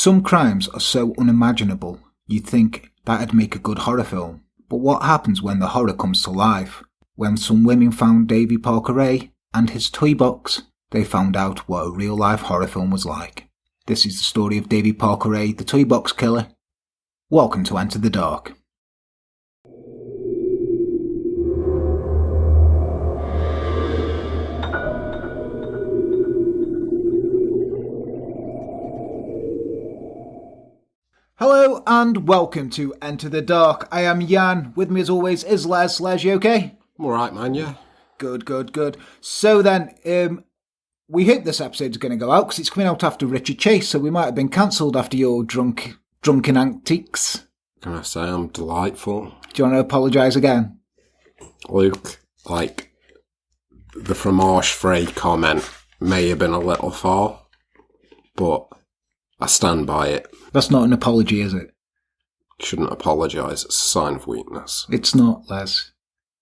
Some crimes are so unimaginable, you'd think that'd make a good horror film. But what happens when the horror comes to life? When some women found Davy Parker Ray and his Toybox, they found out what a real-life horror film was like. This is the story of Davy Parker Ray, the Toybox Killer. Welcome to Enter the Dark. Hello and welcome to Enter the Dark. I am Jan. With me as always is Les. Les, you okay? I'm alright, man, yeah. Good. So then, we hope this episode's going to go out because it's coming out after Richard Chase, so we might have been cancelled after your drunken antics. Can I say I'm delightful? Do you want to apologise again? Luke, the fromage free comment may have been a little far, but I stand by it. That's not an apology, is it? Shouldn't apologise. It's a sign of weakness. It's not, Les.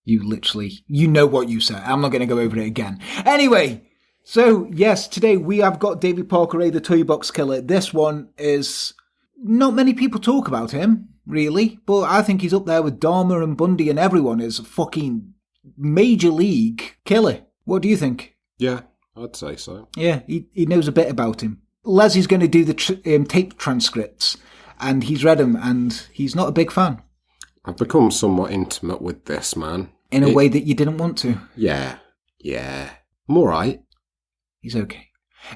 You know what you said. I'm not going to go over it again. Anyway, so yes, today we have got Davy Parker Ray, the Toybox Killer. This one is... Not many people talk about him, really, but I think he's up there with Dahmer and Bundy and everyone is a fucking major league killer. What do you think? Yeah, I'd say so. Yeah, he knows a bit about him. Leslie's going to do the tape transcripts, and he's read them, and he's not a big fan. I've become somewhat intimate with this man. In a way that you didn't want to. Yeah. I'm alright. He's okay.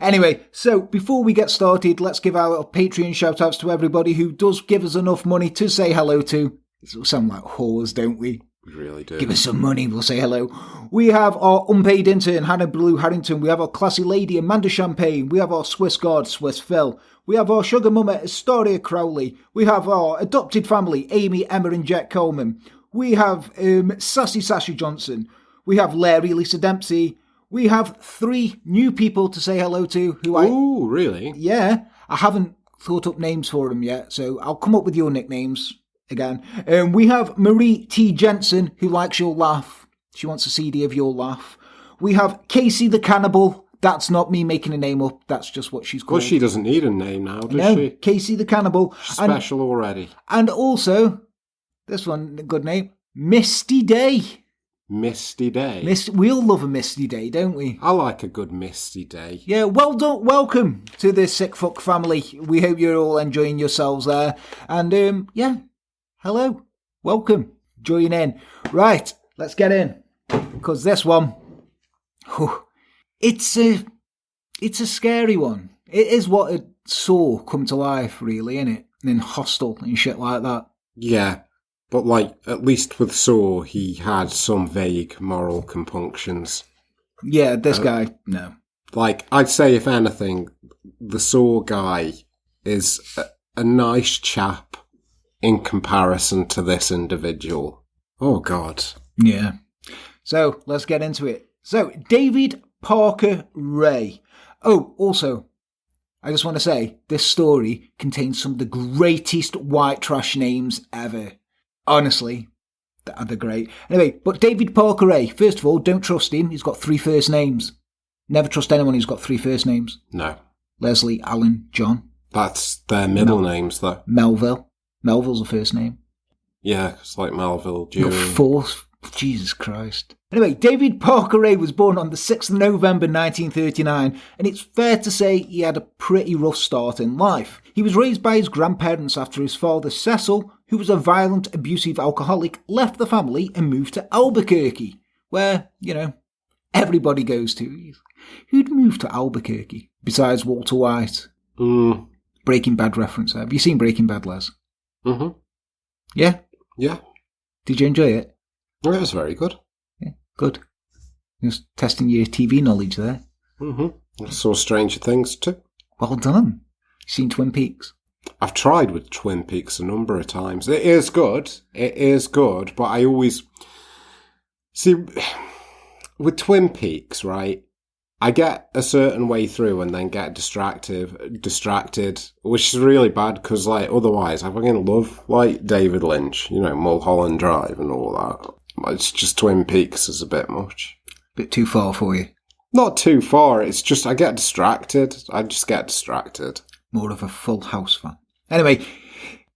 Anyway, so before we get started, let's give our Patreon shout-outs to everybody who does give us enough money to say hello to. We sound like whores, don't we? We really do. Give us some money, we'll say hello. We have our unpaid intern, Hannah Blue Harrington. We have our classy lady, Amanda Champagne. We have our Swiss guard, Swiss Phil. We have our sugar mama, Astoria Crowley. We have our adopted family, Amy, Emma and Jet Coleman. We have Sassy Johnson. We have Larry, Lisa Dempsey. We have 3 new people to say hello to. Ooh, really? Yeah. I haven't thought up names for them yet, so I'll come up with your nicknames again. We have Marie T. Jensen, who likes your laugh. She wants a CD of your laugh. We have Casey the Cannibal. That's not me making a name up. That's just what she's called. Well, she doesn't need a name now, does she? Casey the Cannibal. She's special already. And also, this one, good name, Misty Day. Misty Day. We all love a misty day, don't we? I like a good misty day. Yeah, well done. Welcome to the Sick Fuck family. We hope you're all enjoying yourselves there. And, yeah, hello. Welcome. Join in. Right, let's get in. Because this one, it's a scary one. It is what a Saw come to life, really, innit? And Hostel and shit like that. Yeah. But, at least with Saw, he had some vague moral compunctions. Yeah, this guy, no. I'd say, if anything, the Saw guy is a nice chap in comparison to this individual. Oh, God. Yeah. So, let's get into it. So, David Parker Ray. Oh, also, I just want to say, this story contains some of the greatest white trash names ever. Honestly, they're great. Anyway, but David Parker Ray, first of all, don't trust him. He's got 3 first names. Never trust anyone who's got 3 first names. No. Leslie, Alan, John. That's their middle names, though. Melville. Melville's a first name. Yeah, it's like Melville, Dewey. 4th. Jesus Christ. Anyway, David Parker Ray was born on the 6th of November 1939, and it's fair to say he had a pretty rough start in life. He was raised by his grandparents after his father, Cecil, who was a violent, abusive alcoholic, left the family and moved to Albuquerque, where, everybody goes to. Who'd move to Albuquerque, besides Walter White? Breaking Bad reference. Have you seen Breaking Bad, Les? Mm-hmm. Yeah? Yeah. Did you enjoy it? Well, it was very good. Yeah, good. Just testing your TV knowledge there. Mm-hmm. I saw Stranger Things too. Well done. You seen Twin Peaks? I've tried with Twin Peaks a number of times. It is good, but I always... See, with Twin Peaks, right, I get a certain way through and then get distracted, which is really bad because, otherwise I fucking love, David Lynch, Mulholland Drive and all that. It's just Twin Peaks is a bit much. Bit too far for you? Not too far, it's just I get distracted. I just get distracted. more of a Full House fan. Anyway,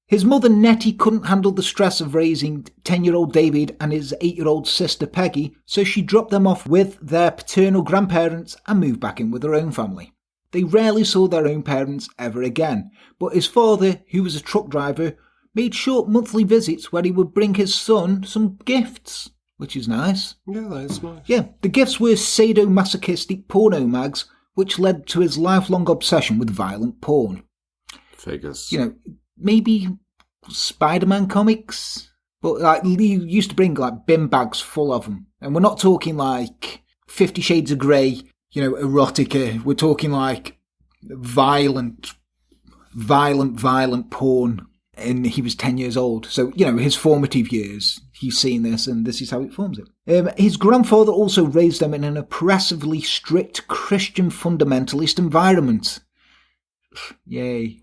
his mother Nettie couldn't handle the stress of raising 10-year-old David and his 8-year-old sister Peggy, so she dropped them off with their paternal grandparents and moved back in with her own family. They rarely saw their own parents ever again, but his father, who was a truck driver, made short monthly visits where he would bring his son some gifts, which is nice. Yeah, that is nice. Yeah, the gifts were sadomasochistic porno mags, which led to his lifelong obsession with violent porn. Figures. You know, maybe Spider-Man comics, but like he used to bring like bin bags full of them, and we're not talking like 50 Shades of Grey, you know, erotica. We're talking like violent porn. And he was 10 years old, so you know his formative years. He's seen this, and this is how it forms him. His grandfather also raised them in an oppressively strict Christian fundamentalist environment. Yay.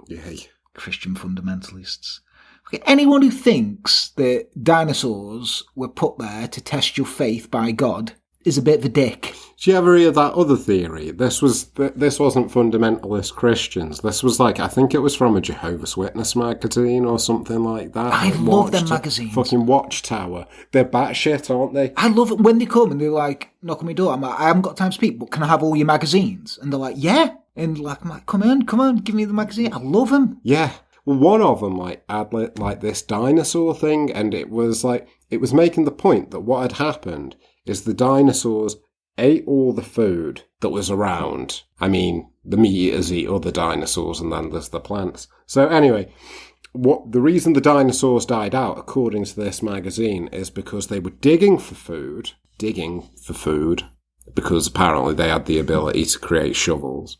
Christian fundamentalists. Okay, anyone who thinks that dinosaurs were put there to test your faith by God is a bit of a dick. Did you ever hear that other theory? This wasn't fundamentalist Christians. This was like, I think it was from a Jehovah's Witness magazine or something like that. I love them magazines. Fucking Watchtower. They're batshit, aren't they? I love it when they come and they're like, knock on my door. I'm like, I haven't got time to speak, but can I have all your magazines? And they're like, yeah. And like, I'm like, come on, give me the magazine. I love them. Yeah. Well, one of them had like this dinosaur thing, and it was making the point that what had happened is the dinosaurs ate all the food that was around. I mean, the meat eaters eat other dinosaurs, and then there's the plants. So anyway, the reason the dinosaurs died out, according to this magazine, is because they were digging for food, because apparently they had the ability to create shovels.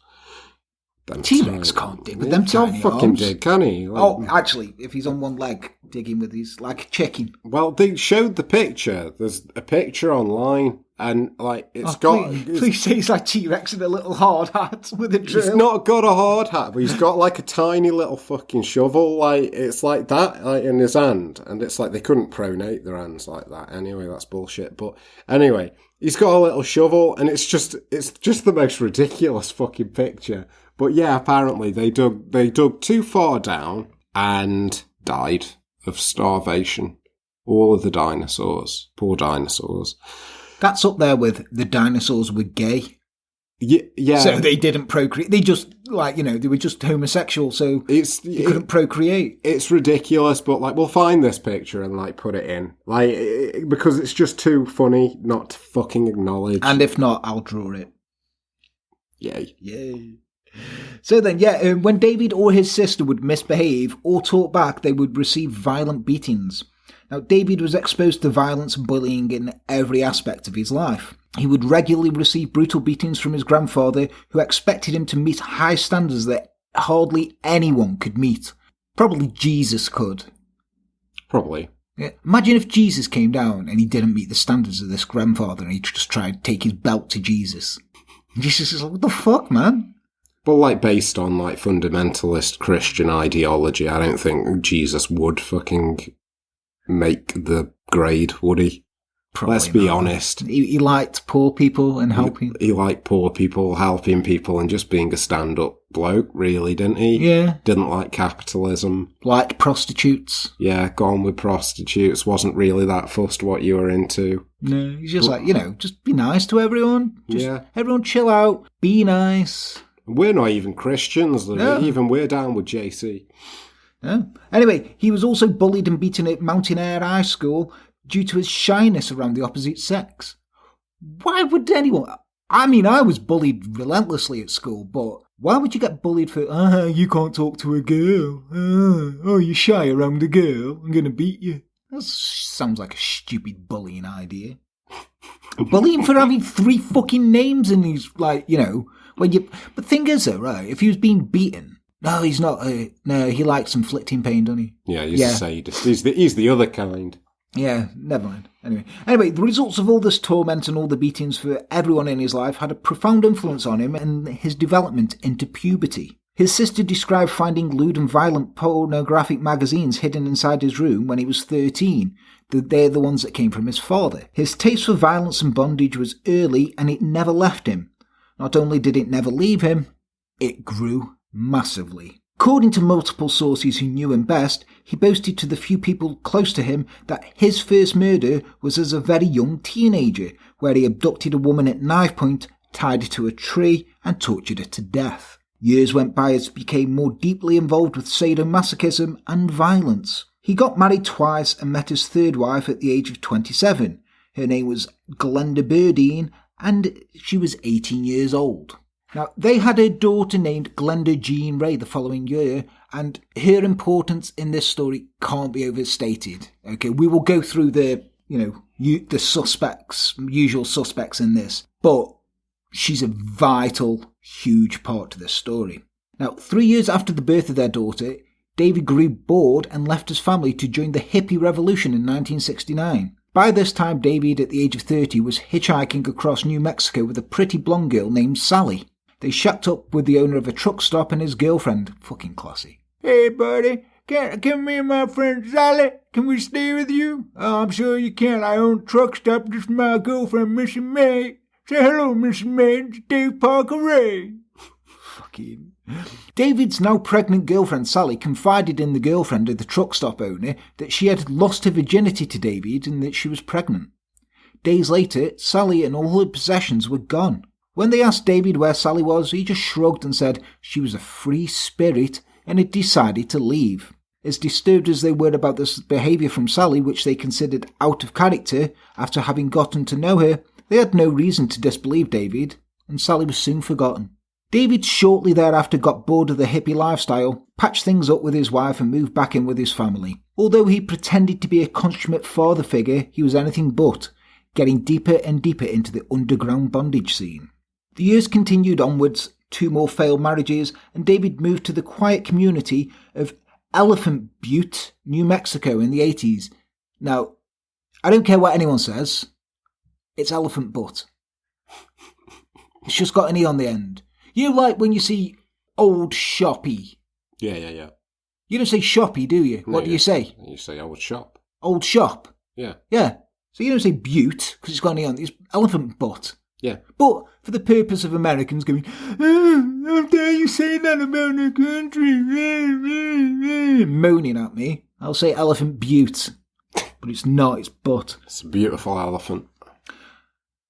T-Rex can't dig with them tiny fucking arms. dig, can he? Like, actually, if he's on one leg, digging with his, like a chicken. Well, they showed the picture. There's a picture online, and like it's got. Please say he's like T-Rex in a little hard hat with a drill. He's not got a hard hat, but he's got like a tiny little fucking shovel. Like it's like that, like in his hand, and it's like they couldn't pronate their hands like that. Anyway, that's bullshit. But anyway, he's got a little shovel, and it's just the most ridiculous fucking picture. But yeah, apparently they dug too far down and died of starvation. All of the dinosaurs. Poor dinosaurs. That's up there with the dinosaurs were gay. Yeah. So they didn't procreate. They just, like, you know, they were just homosexual, so they couldn't procreate. It's ridiculous, but, like, we'll find this picture and, like, put it in. Like, because it's just too funny not to fucking acknowledge. And if not, I'll draw it. Yay. So then, when David or his sister would misbehave or talk back, they would receive violent beatings. Now, David was exposed to violence and bullying in every aspect of his life. He would regularly receive brutal beatings from his grandfather, who expected him to meet high standards that hardly anyone could meet. Probably Jesus could. Probably. Yeah. Imagine if Jesus came down and he didn't meet the standards of this grandfather and he just tried to take his belt to Jesus. Jesus is like, what the fuck, man? But, like, based on, like, fundamentalist Christian ideology, I don't think Jesus would fucking make the grade, would he? Probably Let's be not. honest. He liked poor people and helping. He liked poor people, helping people, and just being a stand-up bloke, really, didn't he? Yeah. Didn't like capitalism. Liked prostitutes. Yeah, gone with prostitutes. Wasn't really that fussed what you were into. No, he's just like, you know, just be nice to everyone. Everyone chill out. Be nice. We're not even Christians, though. No. Even we're down with JC. No. Anyway, he was also bullied and beaten at Mountain Air High School due to his shyness around the opposite sex. Why would anyone... I mean, I was bullied relentlessly at school, but why would you get bullied for, you can't talk to a girl. You're shy around a girl. I'm going to beat you. That sounds like a stupid bullying idea. Bullying for having 3 fucking names in these, like, you know... But thing is, though, right, if he was being beaten, no, he's not, no, he likes inflicting pain, doesn't he? Yeah, he's a sadist. He's the other kind. Yeah, never mind. Anyway, the results of all this torment and all the beatings for everyone in his life had a profound influence on him and his development into puberty. His sister described finding lewd and violent pornographic magazines hidden inside his room when he was 13. They're the ones that came from his father. His taste for violence and bondage was early, and it never left him. Not only did it never leave him, it grew massively. According to multiple sources who knew him best, he boasted to the few people close to him that his first murder was as a very young teenager, where he abducted a woman at knife point, tied her to a tree, and tortured her to death. Years went by as he became more deeply involved with sadomasochism and violence. He got married twice and met his third wife at the age of 27. Her name was Glenda Burdine, and she was 18 years old. Now, they had a daughter named Glenda Jean Ray the following year, and her importance in this story can't be overstated. Okay, we will go through the suspects, usual suspects in this, but she's a vital, huge part to this story. Now, 3 years after the birth of their daughter, David grew bored and left his family to join the hippie revolution in 1969. By this time, David, at the age of 30, was hitchhiking across New Mexico with a pretty blonde girl named Sally. They shacked up with the owner of a truck stop and his girlfriend. Fucking classy. Hey, buddy, can me and my friend Sally, can we stay with you? Oh, I'm sure you can. I own a truck stop. This is my girlfriend, Missy May. Say hello, Missy May. It's Dave Parker Ray. Fucking... David's now pregnant girlfriend Sally confided in the girlfriend of the truck stop owner that she had lost her virginity to David and that she was pregnant. Days later, Sally and all her possessions were gone. When they asked David where Sally was, he just shrugged and said she was a free spirit and had decided to leave. As disturbed as they were about this behaviour from Sally, which they considered out of character after having gotten to know her, they had no reason to disbelieve David, and Sally was soon forgotten. David shortly thereafter got bored of the hippie lifestyle, patched things up with his wife and moved back in with his family. Although he pretended to be a consummate father figure, he was anything but, getting deeper and deeper into the underground bondage scene. The years continued onwards, 2 more failed marriages, and David moved to the quiet community of Elephant Butte, New Mexico in the 80s. Now, I don't care what anyone says, it's Elephant Butte. It's just got an E on the end. You know, like when you see Old Shoppy. Yeah. You don't say shoppy, do you? No, what do you say? You say old shop. Old shop? Yeah. Yeah. So you don't say Butte, because it's got an E on it. It's Elephant Butte. Yeah. But for the purpose of Americans going, how dare you say that about the country? Moaning at me, I'll say Elephant Butte. But it's not, it's Butte. It's a beautiful elephant.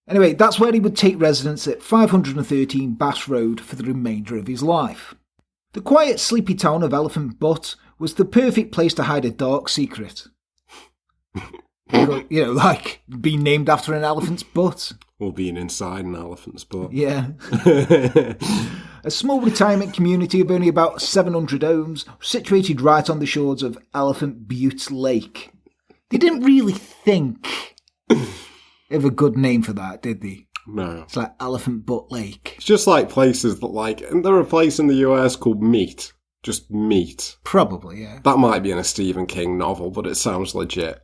Anyway, that's where he would take residence at 513 Bass Road for the remainder of his life. The quiet, sleepy town of Elephant Butte was the perfect place to hide a dark secret. Like being named after an elephant's butt. Or being inside an elephant's butt. Yeah. A small retirement community of only about 700 homes, situated right on the shores of Elephant Butte Lake. They didn't really think of a good name for that, did they? No. It's like Elephant Butte Lake. It's just like places that and there are a place in the US called Meat. Just Meat. Probably, yeah. That might be in a Stephen King novel, but it sounds legit.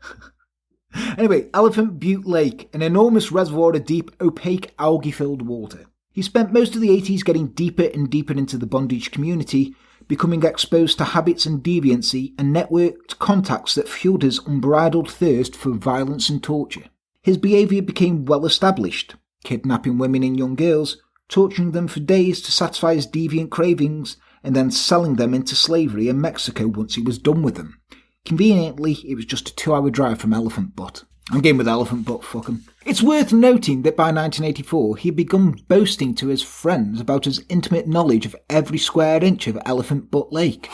Anyway, Elephant Butte Lake, an enormous reservoir of deep, opaque, algae-filled water. He spent most of the 80s getting deeper and deeper into the bondage community, becoming exposed to habits and deviancy and networked contacts that fueled his unbridled thirst for violence and torture. His behaviour became well established, kidnapping women and young girls, torturing them for days to satisfy his deviant cravings, and then selling them into slavery in Mexico once he was done with them. Conveniently, it was just a 2-hour drive from Elephant Butte. I'm game with Elephant Butte, fuck 'em. It's worth noting that by 1984, he had begun boasting to his friends about his intimate knowledge of every square inch of Elephant Butte Lake.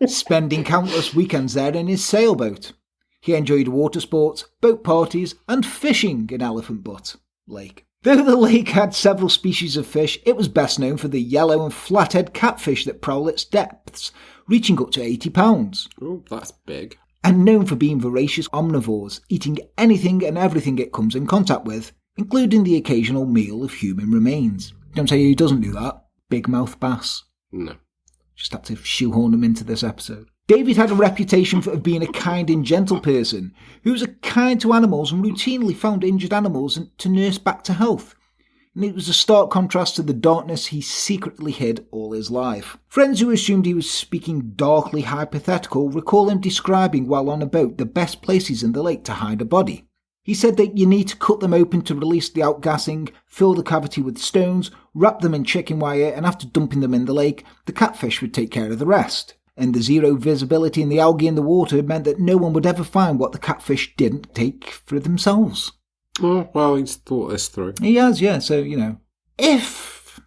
Spending countless weekends there in his sailboat. He enjoyed water sports, boat parties, and fishing in Elephant Butte Lake. Though the lake had several species of fish, it was best known for the yellow and flathead catfish that prowl its depths, reaching up to 80 pounds. Oh, that's big. And known for being voracious omnivores, eating anything and everything it comes in contact with, including the occasional meal of human remains. Don't say he doesn't do that. Big mouth bass. No. Just had to shoehorn him into this episode. David had a reputation for being a kind and gentle person who was kind to animals and routinely found injured animals to nurse back to health. And it was a stark contrast to the darkness he secretly hid all his life. Friends who assumed he was speaking darkly hypothetical recall him describing while on a boat the best places in the lake to hide a body. He said that you need to cut them open to release the outgassing, fill the cavity with stones, wrap them in chicken wire, and after dumping them in the lake, the catfish would take care of the rest. And the zero visibility in the algae in the water meant that no one would ever find what the catfish didn't take for themselves. Oh, well, he's thought this through. He has, yeah. So, if,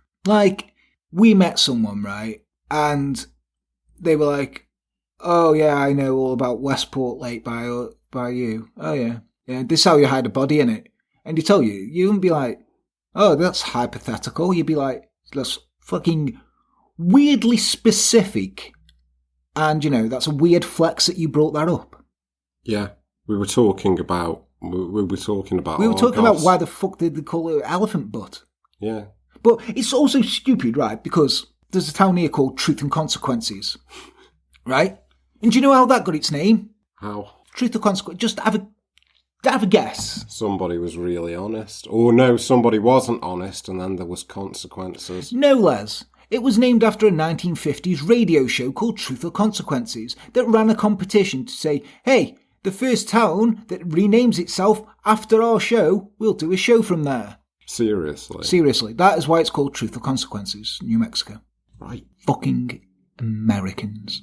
we met someone, right, and they were like, oh, yeah, I know all about Westport Lake by you. Oh, yeah. Yeah, this is how you hide a body in it. And he told you, you wouldn't be like, oh, that's hypothetical. You'd be like, that's fucking weirdly specific. And, that's a weird flex that you brought that up. Yeah, we were talking about why the fuck did they call it Elephant Butte? Yeah. But it's also stupid, right? Because there's a town here called Truth and Consequences, right? And do you know how that got its name? How? Truth and Consequences. Just have a guess. Somebody was really honest. Or no, somebody wasn't honest and then there was consequences. No, Les. It was named after a 1950s radio show called Truth or Consequences that ran a competition to say, hey, the first town that renames itself after our show, we'll do a show from there. Seriously? Seriously. That is why it's called Truth or Consequences, New Mexico. Right. Fucking Americans.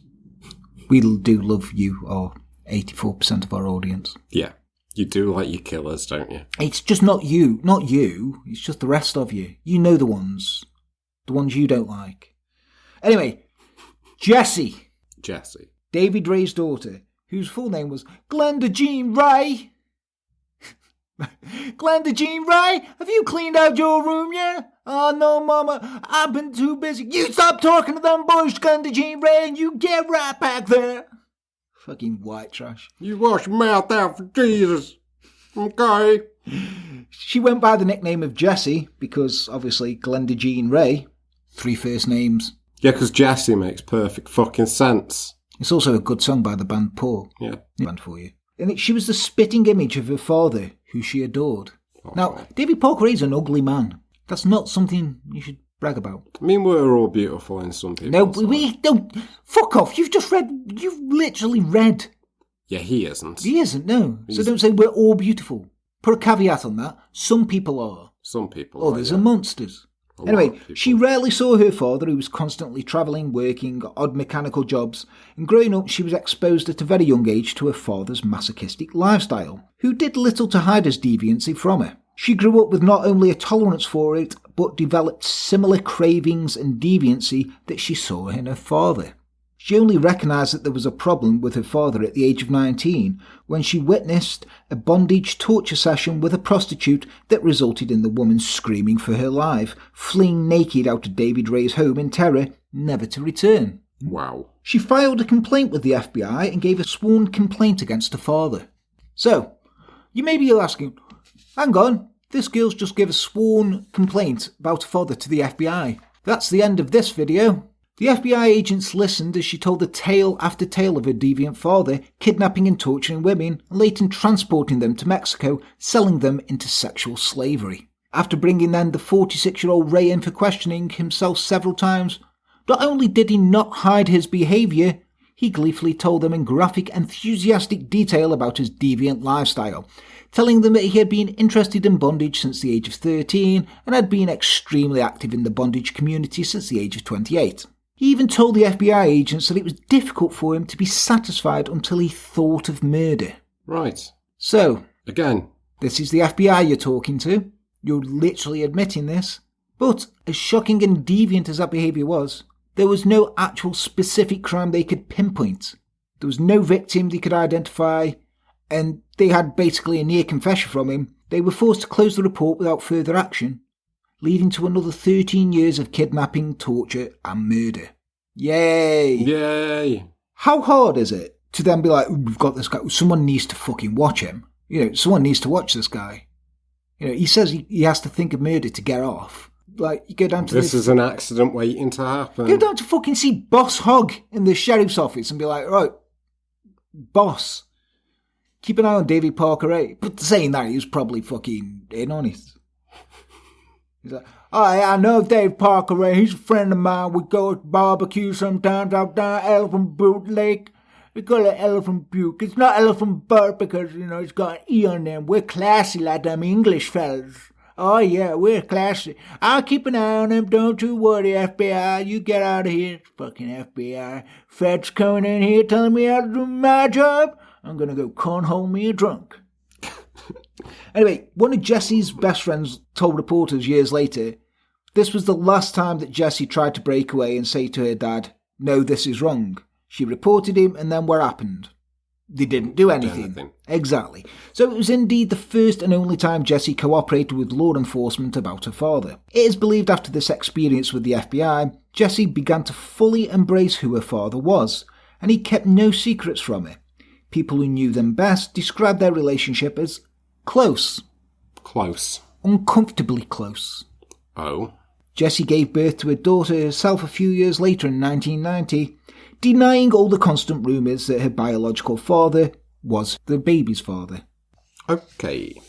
We do love you, or 84% of our audience. Yeah. You do like your killers, don't you? It's just not you. Not you. It's just the rest of you. You know the ones. The ones you don't like. Anyway, Jessie. David Ray's daughter, whose full name was Glenda Jean Ray. Glenda Jean Ray, have you cleaned out your room yet? Oh, no, Mama. I've been too busy. You stop talking to them boys, Glenda Jean Ray, and you get right back there. Fucking white trash. You wash your mouth out for Jesus. Okay. She went by the nickname of Jessie because, obviously, Glenda Jean Ray. 3 first names. Yeah, because Jessie makes perfect fucking sense. It's also a good song by the band Paul. Yeah. Band for you. And she was the spitting image of her father, who she adored. Oh. Now, David Parker is an ugly man. That's not something you should brag about. I mean, we're all beautiful in some people. No, we don't. Fuck off. You've literally read. Yeah, he isn't. He isn't, no. So don't say we're all beautiful. Put a caveat on that. Some people are. Some people are. Others are monsters. Anyway, she rarely saw her father, who was constantly travelling, working odd mechanical jobs, and growing up she was exposed at a very young age to her father's masochistic lifestyle, who did little to hide his deviancy from her. She grew up with not only a tolerance for it, but developed similar cravings and deviancy that she saw in her father. She only recognised that there was a problem with her father at the age of 19 when she witnessed a bondage torture session with a prostitute that resulted in the woman screaming for her life, fleeing naked out of David Ray's home in terror, never to return. Wow. She filed a complaint with the FBI and gave a sworn complaint against her father. So, you may be asking, hang on, this girl's just gave a sworn complaint about her father to the FBI. That's the end of this video. The FBI agents listened as she told the tale after tale of her deviant father, kidnapping and torturing women, and later transporting them to Mexico, selling them into sexual slavery. After bringing then the 46-year-old Ray in for questioning himself several times, not only did he not hide his behaviour, he gleefully told them in graphic, enthusiastic detail about his deviant lifestyle, telling them that he had been interested in bondage since the age of 13 and had been extremely active in the bondage community since the age of 28. He even told the FBI agents that it was difficult for him to be satisfied until he thought of murder. Right. So, again, this is the FBI you're talking to. You're literally admitting this. But, as shocking and deviant as that behaviour was, there was no actual specific crime they could pinpoint. There was no victim they could identify, and they had basically a near confession from him. They were forced to close the report without further action, leading to another 13 years of kidnapping, torture and murder. Yay! Yay! How hard is it to then be like, we've got this guy, someone needs to fucking watch him. Someone needs to watch this guy. He says he has to think of murder to get off. Like, you go down to this is an accident waiting to happen. Go down to fucking see Boss Hogg in the sheriff's office and be like, right, boss, keep an eye on David Parker Ray. But saying that, he was probably fucking in on it. He's like, oh, yeah, I know Dave Parker Ray. He's a friend of mine. We go to barbecue sometimes out down Elephant Butte Lake. We call it Elephant Butte. It's not Elephant Butte because, it's got an E on them. We're classy like them English fellas. Oh, yeah, we're classy. I'll keep an eye on them. Don't you worry, FBI. You get out of here. Fucking FBI. Feds coming in here telling me how to do my job. I'm going to go cornhole me a drunk. Anyway, one of Jessie's best friends told reporters years later, this was the last time that Jessie tried to break away and say to her dad, no, this is wrong. She reported him, and then what happened? They didn't do anything. Exactly. So it was indeed the first and only time Jessie cooperated with law enforcement about her father. It is believed after this experience with the FBI, Jessie began to fully embrace who her father was, and he kept no secrets from her. People who knew them best described their relationship as close. Close. Uncomfortably close. Oh. Jessie gave birth to her daughter herself a few years later in 1990, denying all the constant rumours that her biological father was the baby's father. Okay.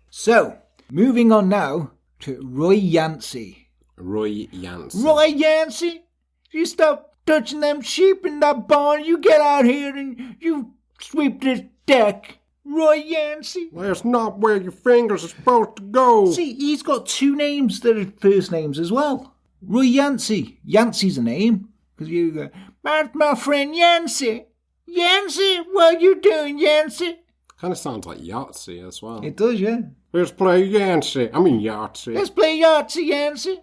So, moving on now to Roy Yancy. Roy Yancy. Roy Yancy? You stop touching them sheep in that barn, you get out here and you sweep this deck. Roy Yancy. That's not where your fingers are supposed to go. See, he's got two names that are first names as well. Roy Yancy. Yancey's a name. Because you go, that's my friend Yancey. Yancey, what you doing, Yancey? Kind of sounds like Yahtzee as well. It does, yeah. Let's play Yancey. I mean Yahtzee. Let's play Yahtzee, Yancey.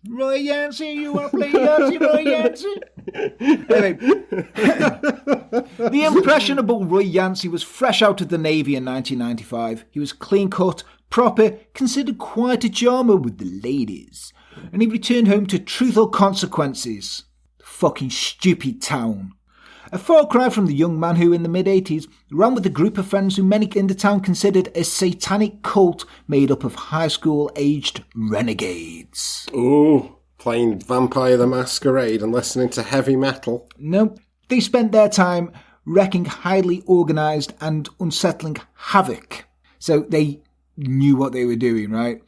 Roy Yancy, you want to play Yahtzee, Roy Yancy? Anyway, the impressionable Roy Yancy was fresh out of the Navy in 1995. He was clean-cut, proper, considered quite a charmer with the ladies. And he returned home to Truth or Consequences. Fucking stupid town. A far cry from the young man who, in the mid-80s, ran with a group of friends who many in the town considered a satanic cult made up of high school-aged renegades. Ooh, playing Vampire the Masquerade and listening to heavy metal. Nope. They spent their time wreaking highly organised and unsettling havoc. So they knew what they were doing, right?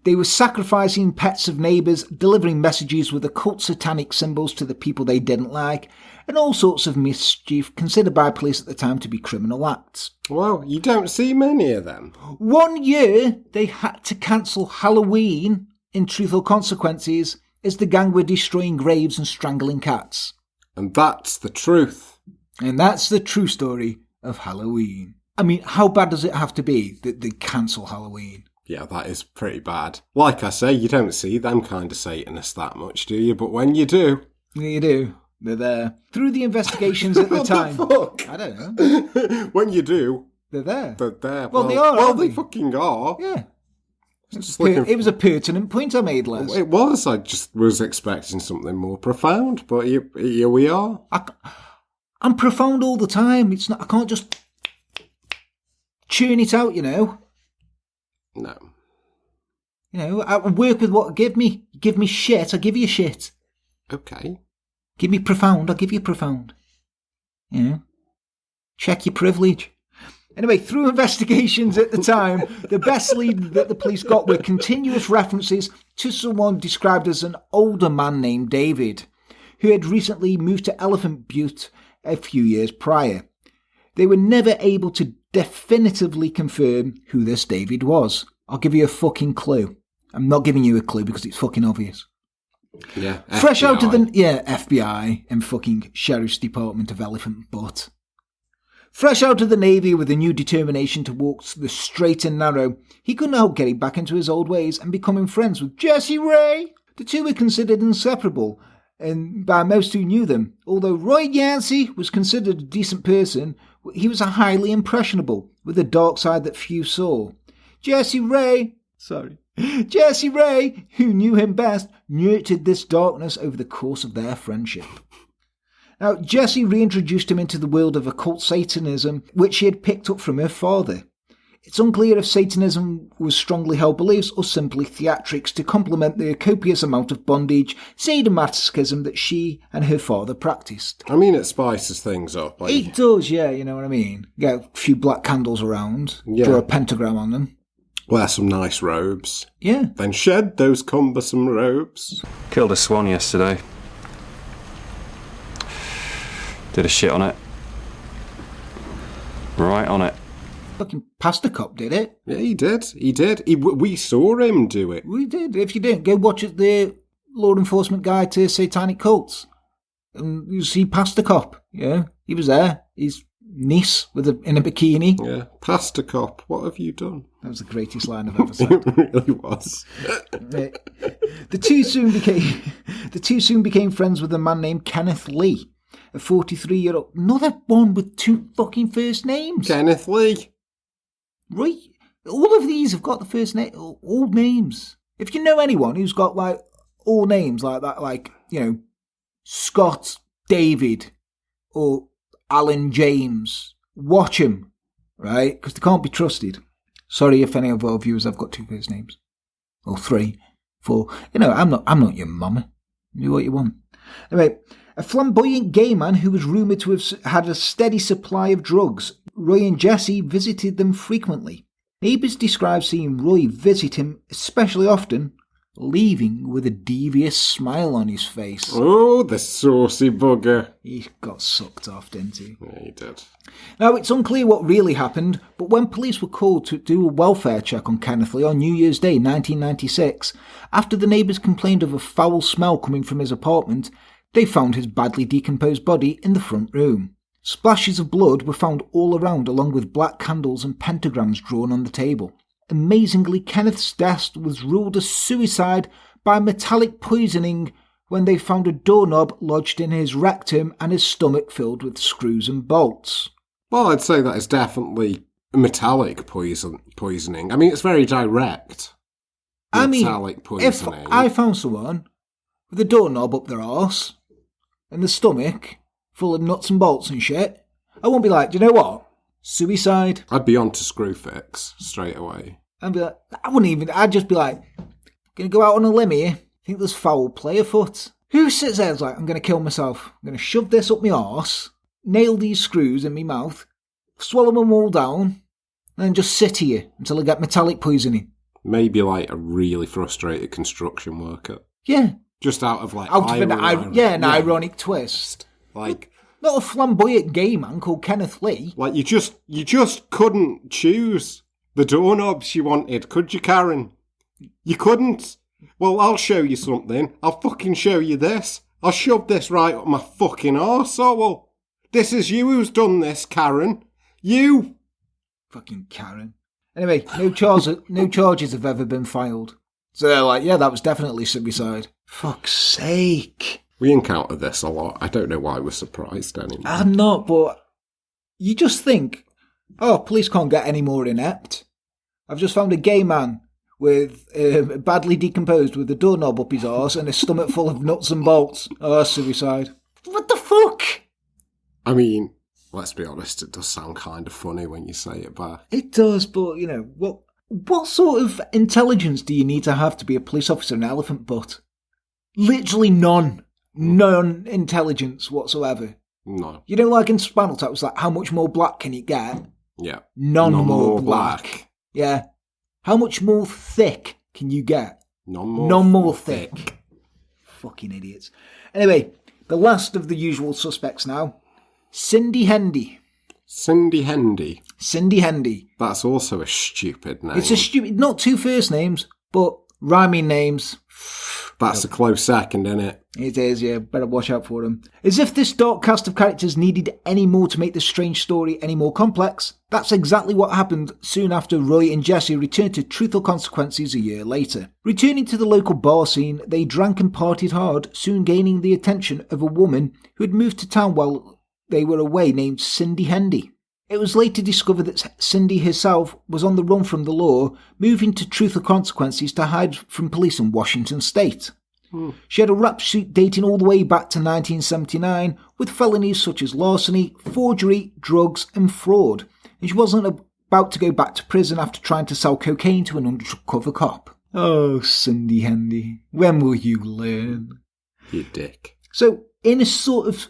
They were sacrificing pets of neighbours, delivering messages with occult satanic symbols to the people they didn't like, and all sorts of mischief considered by police at the time to be criminal acts. Well, you don't see many of them. 1 year, they had to cancel Halloween in Truth or Consequences as the gang were destroying graves and strangling cats. And that's the truth. And that's the true story of Halloween. I mean, how bad does it have to be that they cancel Halloween? Yeah, that is pretty bad. Like I say, you don't see them kind of Satanists that much, do you? But when you do... You do. They're there. Through the investigations at the time... What the fuck? I don't know. When you do... They're there. They're there. Well, they are, Well, aren't they they? fucking are. Yeah. It was a pertinent point I made, Les. It was. I just was expecting something more profound, but here we are. I'm profound all the time. It's not. I can't just churn it out, you know. No. You know, I work with what you give me. You give me shit, I give you shit. Okay. Give me profound, I'll give you profound. You know? Check your privilege. Anyway, through investigations at the time, the best lead that the police got were continuous references to someone described as an older man named David, who had recently moved to Elephant Butte a few years prior. They were never able to definitively confirm who this David was. I'll give you a fucking clue. I'm not giving you a clue because it's fucking obvious. Yeah. Fresh FBI. out of the... Yeah, FBI and fucking Sheriff's Department of Elephant Butte. Fresh out of the Navy with a new determination to walk the straight and narrow, he couldn't help getting back into his old ways and becoming friends with Jessie Ray. The two were considered inseparable, and by most who knew them. Although Roy Yancy was considered a decent person, he was a highly impressionable, with a dark side that few saw. Jessie Ray, who knew him best, nurtured this darkness over the course of their friendship. Now, Jessie reintroduced him into the world of occult Satanism, which she had picked up from her father. It's unclear if Satanism was strongly held beliefs or simply theatrics to complement the copious amount of bondage, sadomasochism that she and her father practiced. I mean, it spices things up. Like... It does, yeah, you know what I mean. Get a few black candles around, draw a pentagram on them. Wear some nice robes. Yeah. Then shed those cumbersome robes. Killed a swan yesterday. Did a shit on it. Right on it. Fucking Pasta Cop did it. Yeah, he did. We saw him do it. We did. If you didn't, go watch the Law Enforcement Guide to Satanic Cults. And you see Pasta Cop. Yeah, he was there. His niece in a bikini. Yeah, Pasta Cop, what have you done? That was the greatest line I've ever said. It really was. The two soon became friends with a man named Kenneth Lee, a 43-year-old. Another one with two fucking first names. Kenneth Lee. Right. All of these have got the first name, all names. If you know anyone who's got like all names like that, like, you know, Scott David or Alan James, watch him, right? Because they can't be trusted. Sorry if any of our viewers have got two first names. Or 3, 4. You know, I'm not your mama. Do what you want. Anyway, a flamboyant gay man who was rumoured to have had a steady supply of drugs, Roy and Jessie visited them frequently. Neighbours describe seeing Roy visit him especially often, leaving with a devious smile on his face. Oh, the saucy bugger. He got sucked off, didn't he? Yeah, he did. Now, it's unclear what really happened, but when police were called to do a welfare check on Kenneth Lee on New Year's Day 1996, after the neighbours complained of a foul smell coming from his apartment, they found his badly decomposed body in the front room. Splashes of blood were found all around, along with black candles and pentagrams drawn on the table. Amazingly, Kenneth's death was ruled a suicide by metallic poisoning when they found a doorknob lodged in his rectum and his stomach filled with screws and bolts. Well, I'd say that is definitely metallic poisoning. I mean, it's very direct. Metallic poisoning. If I found someone with a doorknob up their arse and the stomach full of nuts and bolts and shit, I won't be like, do you know what? Suicide. I'd be on to Screwfix straight away. I'd just be like, gonna go out on a limb here. Think there's foul play afoot. Who sits there and is like, I'm gonna kill myself. I'm gonna shove this up my arse, nail these screws in my mouth, swallow them all down, and then just sit here until I get metallic poisoning. Maybe like a really frustrated construction worker. Yeah. Just out of like an ironic twist. Like, not a flamboyant gay man called Kenneth Lee. Like you just couldn't choose the doorknobs you wanted, could you, Karen? You couldn't. Well, I'll show you something. I'll fucking show you this. I'll shove this right up my fucking arsehole. This is you who's done this, Karen. You. Fucking Karen. Anyway, no charges have ever been filed. So they're like, yeah, that was definitely suicide. Fuck's sake. We encounter this a lot. I don't know why we're surprised anymore. I'm not, but you just think, oh, police can't get any more inept. I've just found a gay man with badly decomposed with a doorknob up his arse and a stomach full of nuts and bolts. Oh, suicide. What the fuck? I mean, let's be honest, it does sound kind of funny when you say it back. It does, but, you know, what sort of intelligence do you need to have to be a police officer in Elephant Butte? Literally none. None intelligence whatsoever. No. You know, like in Spinal Tap, it's like, how much more black can it get? Yeah. None more black. Yeah. How much more thick can you get? None more thick. Fucking idiots. Anyway, the last of the usual suspects now. Cindy Hendy. Cindy Hendy. Cindy Hendy. That's also a stupid name. It's a stupid, not two first names, but rhyming names. That's a close second, isn't it? It is, yeah. Better watch out for them. As if this dark cast of characters needed any more to make this strange story any more complex, that's exactly what happened soon after Roy and Jessie returned to Truth or Consequences a year later. Returning to the local bar scene, they drank and partied hard, soon gaining the attention of a woman who had moved to town while they were away named Cindy Hendy. It was later discovered that Cindy herself was on the run from the law, moving to Truth or Consequences to hide from police in Washington state. She had a rap sheet dating all the way back to 1979 with felonies such as larceny, forgery, drugs and fraud, and she wasn't about to go back to prison after trying to sell cocaine to an undercover cop. Oh, Cindy Hendy, when will you learn? You dick. So, in a sort of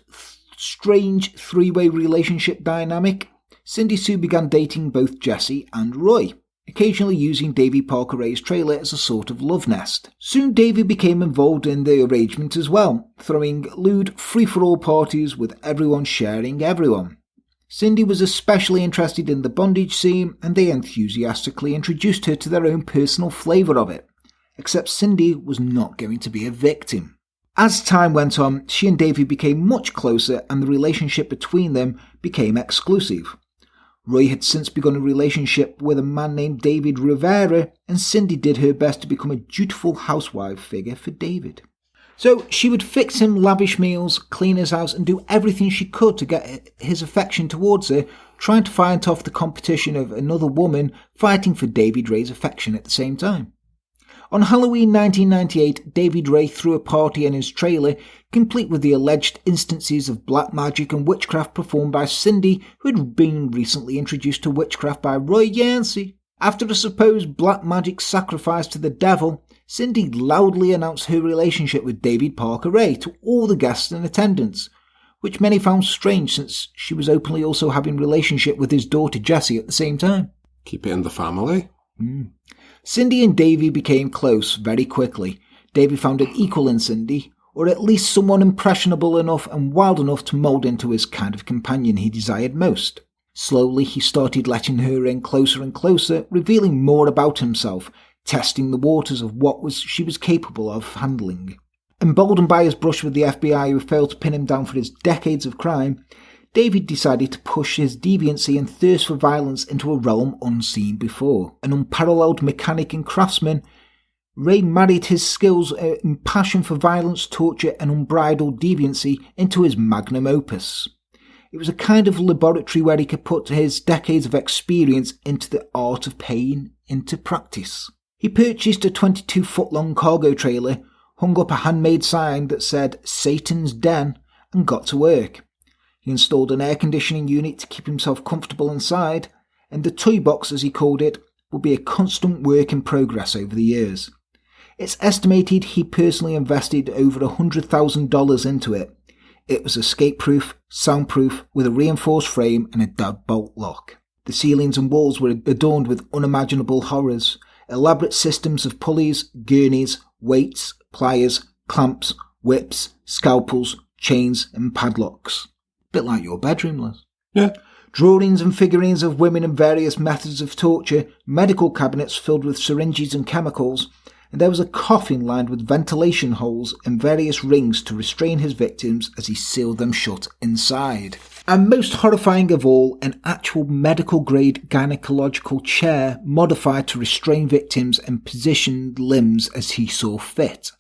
strange three-way relationship dynamic, Cindy soon began dating both Jessie and Roy, occasionally using Davy Parker Ray's trailer as a sort of love nest. Soon Davy became involved in the arrangement as well, throwing lewd free-for-all parties with everyone sharing everyone. Cindy was especially interested in the bondage scene, and they enthusiastically introduced her to their own personal flavour of it. Except Cindy was not going to be a victim. As time went on, she and David became much closer, and the relationship between them became exclusive. Roy had since begun a relationship with a man named David Rivera, and Cindy did her best to become a dutiful housewife figure for David. So she would fix him lavish meals, clean his house, and do everything she could to get his affection towards her, trying to fight off the competition of another woman fighting for David Ray's affection at the same time. On Halloween 1998, David Ray threw a party in his trailer, complete with the alleged instances of black magic and witchcraft performed by Cindy, who had been recently introduced to witchcraft by Roy Yancy. After a supposed black magic sacrifice to the devil, Cindy loudly announced her relationship with David Parker Ray to all the guests in attendance, which many found strange since she was openly also having a relationship with his daughter Jessie at the same time. Keep it in the family. Cindy and Davy became close very quickly. Davy found an equal in Cindy, or at least someone impressionable enough and wild enough to mould into his kind of companion he desired most. Slowly he started letting her in closer and closer, revealing more about himself, testing the waters of what she was capable of handling. Emboldened by his brush with the FBI who failed to pin him down for his decades of crime, David decided to push his deviancy and thirst for violence into a realm unseen before. An unparalleled mechanic and craftsman, Ray married his skills and passion for violence, torture and unbridled deviancy into his magnum opus. It was a kind of laboratory where he could put his decades of experience into the art of pain into practice. He purchased a 22-foot-long cargo trailer, hung up a handmade sign that said Satan's Den, and got to work. He installed an air conditioning unit to keep himself comfortable inside, and the Toybox, as he called it, would be a constant work in progress over the years. It's estimated he personally invested over $100,000 into it. It was escape-proof, soundproof, with a reinforced frame and a deadbolt lock. The ceilings and walls were adorned with unimaginable horrors, elaborate systems of pulleys, gurneys, weights, pliers, clamps, whips, scalpels, chains and padlocks. Bit like your bedroom, Les. Yeah. Drawings and figurines of women and various methods of torture, medical cabinets filled with syringes and chemicals, and there was a coffin lined with ventilation holes and various rings to restrain his victims as he sealed them shut inside. And most horrifying of all, an actual medical-grade gynecological chair modified to restrain victims and positioned limbs as he saw fit,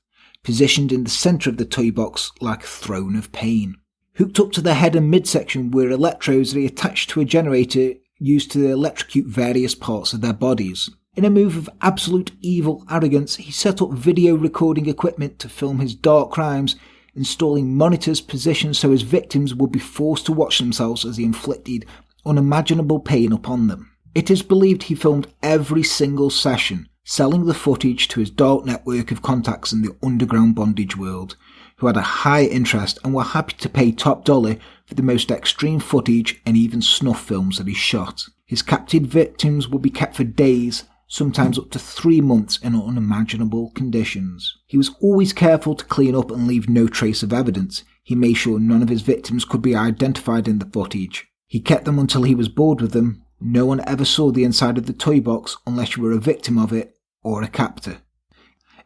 positioned in the centre of the toy box like a throne of pain. Hooked up to the head and midsection were electrodes that he attached to a generator used to electrocute various parts of their bodies. In a move of absolute evil arrogance, he set up video recording equipment to film his dark crimes, installing monitors positioned so his victims would be forced to watch themselves as he inflicted unimaginable pain upon them. It is believed he filmed every single session, selling the footage to his dark network of contacts in the underground bondage world, who had a high interest and were happy to pay top dollar for the most extreme footage and even snuff films that he shot. His captured victims would be kept for days, sometimes up to 3 months in unimaginable conditions. He was always careful to clean up and leave no trace of evidence. He made sure none of his victims could be identified in the footage. He kept them until he was bored with them. No one ever saw the inside of the toy box unless you were a victim of it or a captor.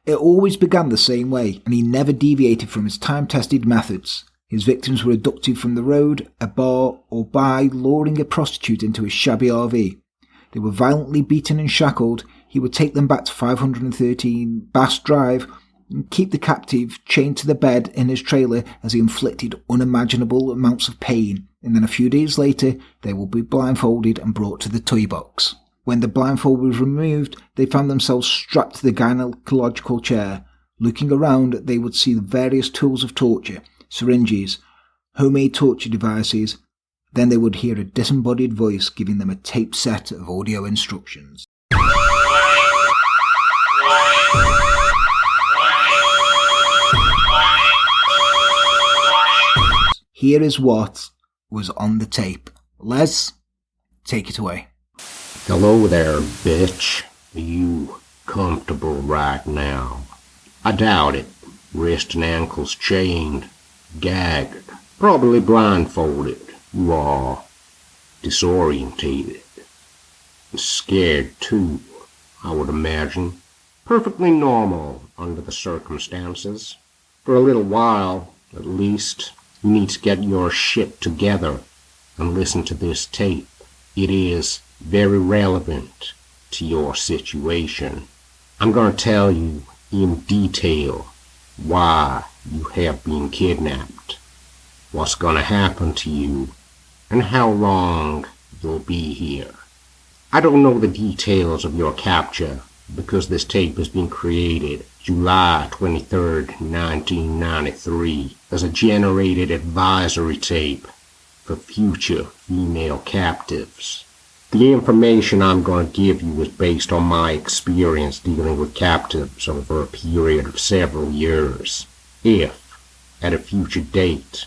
It always began the same way, and he never deviated from his time-tested methods. His victims were abducted from the road, a bar, or by luring a prostitute into his shabby RV. They were violently beaten and shackled. He would take them back to 513 Bass Drive and keep the captive chained to the bed in his trailer as he inflicted unimaginable amounts of pain, and then a few days later they would be blindfolded and brought to the toy box. When the blindfold was removed, they found themselves strapped to the gynecological chair. Looking around, they would see the various tools of torture, syringes, homemade torture devices. Then they would hear a disembodied voice giving them a taped set of audio instructions. Here is what was on the tape. Les, take it away. Hello there, bitch. Are you comfortable right now? I doubt it. Wrist and ankles chained, gagged, probably blindfolded. You are. disorientated. And scared, too, I would imagine. Perfectly normal under the circumstances. For a little while, at least, you need to get your shit together and listen to this tape. It is very relevant to your situation. I'm going to tell you in detail why you have been kidnapped, what's going to happen to you, and how long you'll be here. I don't know the details of your capture because this tape has been created July 23rd, 1993 as a generated advisory tape for future female captives. The information I'm going to give you is based on my experience dealing with captives over a period of several years. If, at a future date,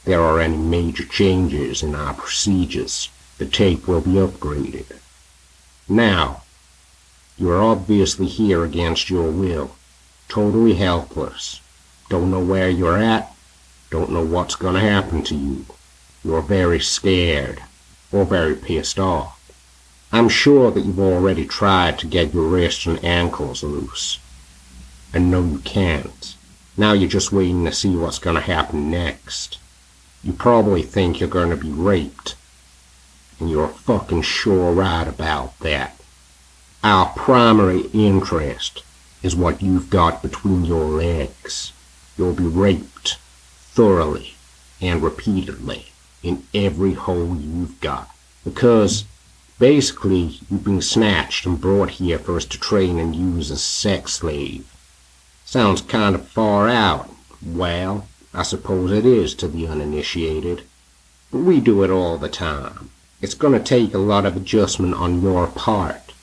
there are any major changes in our procedures, the tape will be upgraded. Now, you are obviously here against your will, totally helpless, don't know where you're at, don't know what's going to happen to you. You're very scared, or very pissed off. I'm sure that you've already tried to get your wrists and ankles loose. And no, you can't. Now you're just waiting to see what's going to happen next. You probably think you're going to be raped. And you're fucking sure right about that. Our primary interest is what you've got between your legs. You'll be raped thoroughly and repeatedly in every hole you've got. Because basically you've been snatched and brought here for us to train and use as sex slave. Sounds kind of far out. Well, I suppose it is to the uninitiated. But we do it all the time. It's gonna take a lot of adjustment on your part,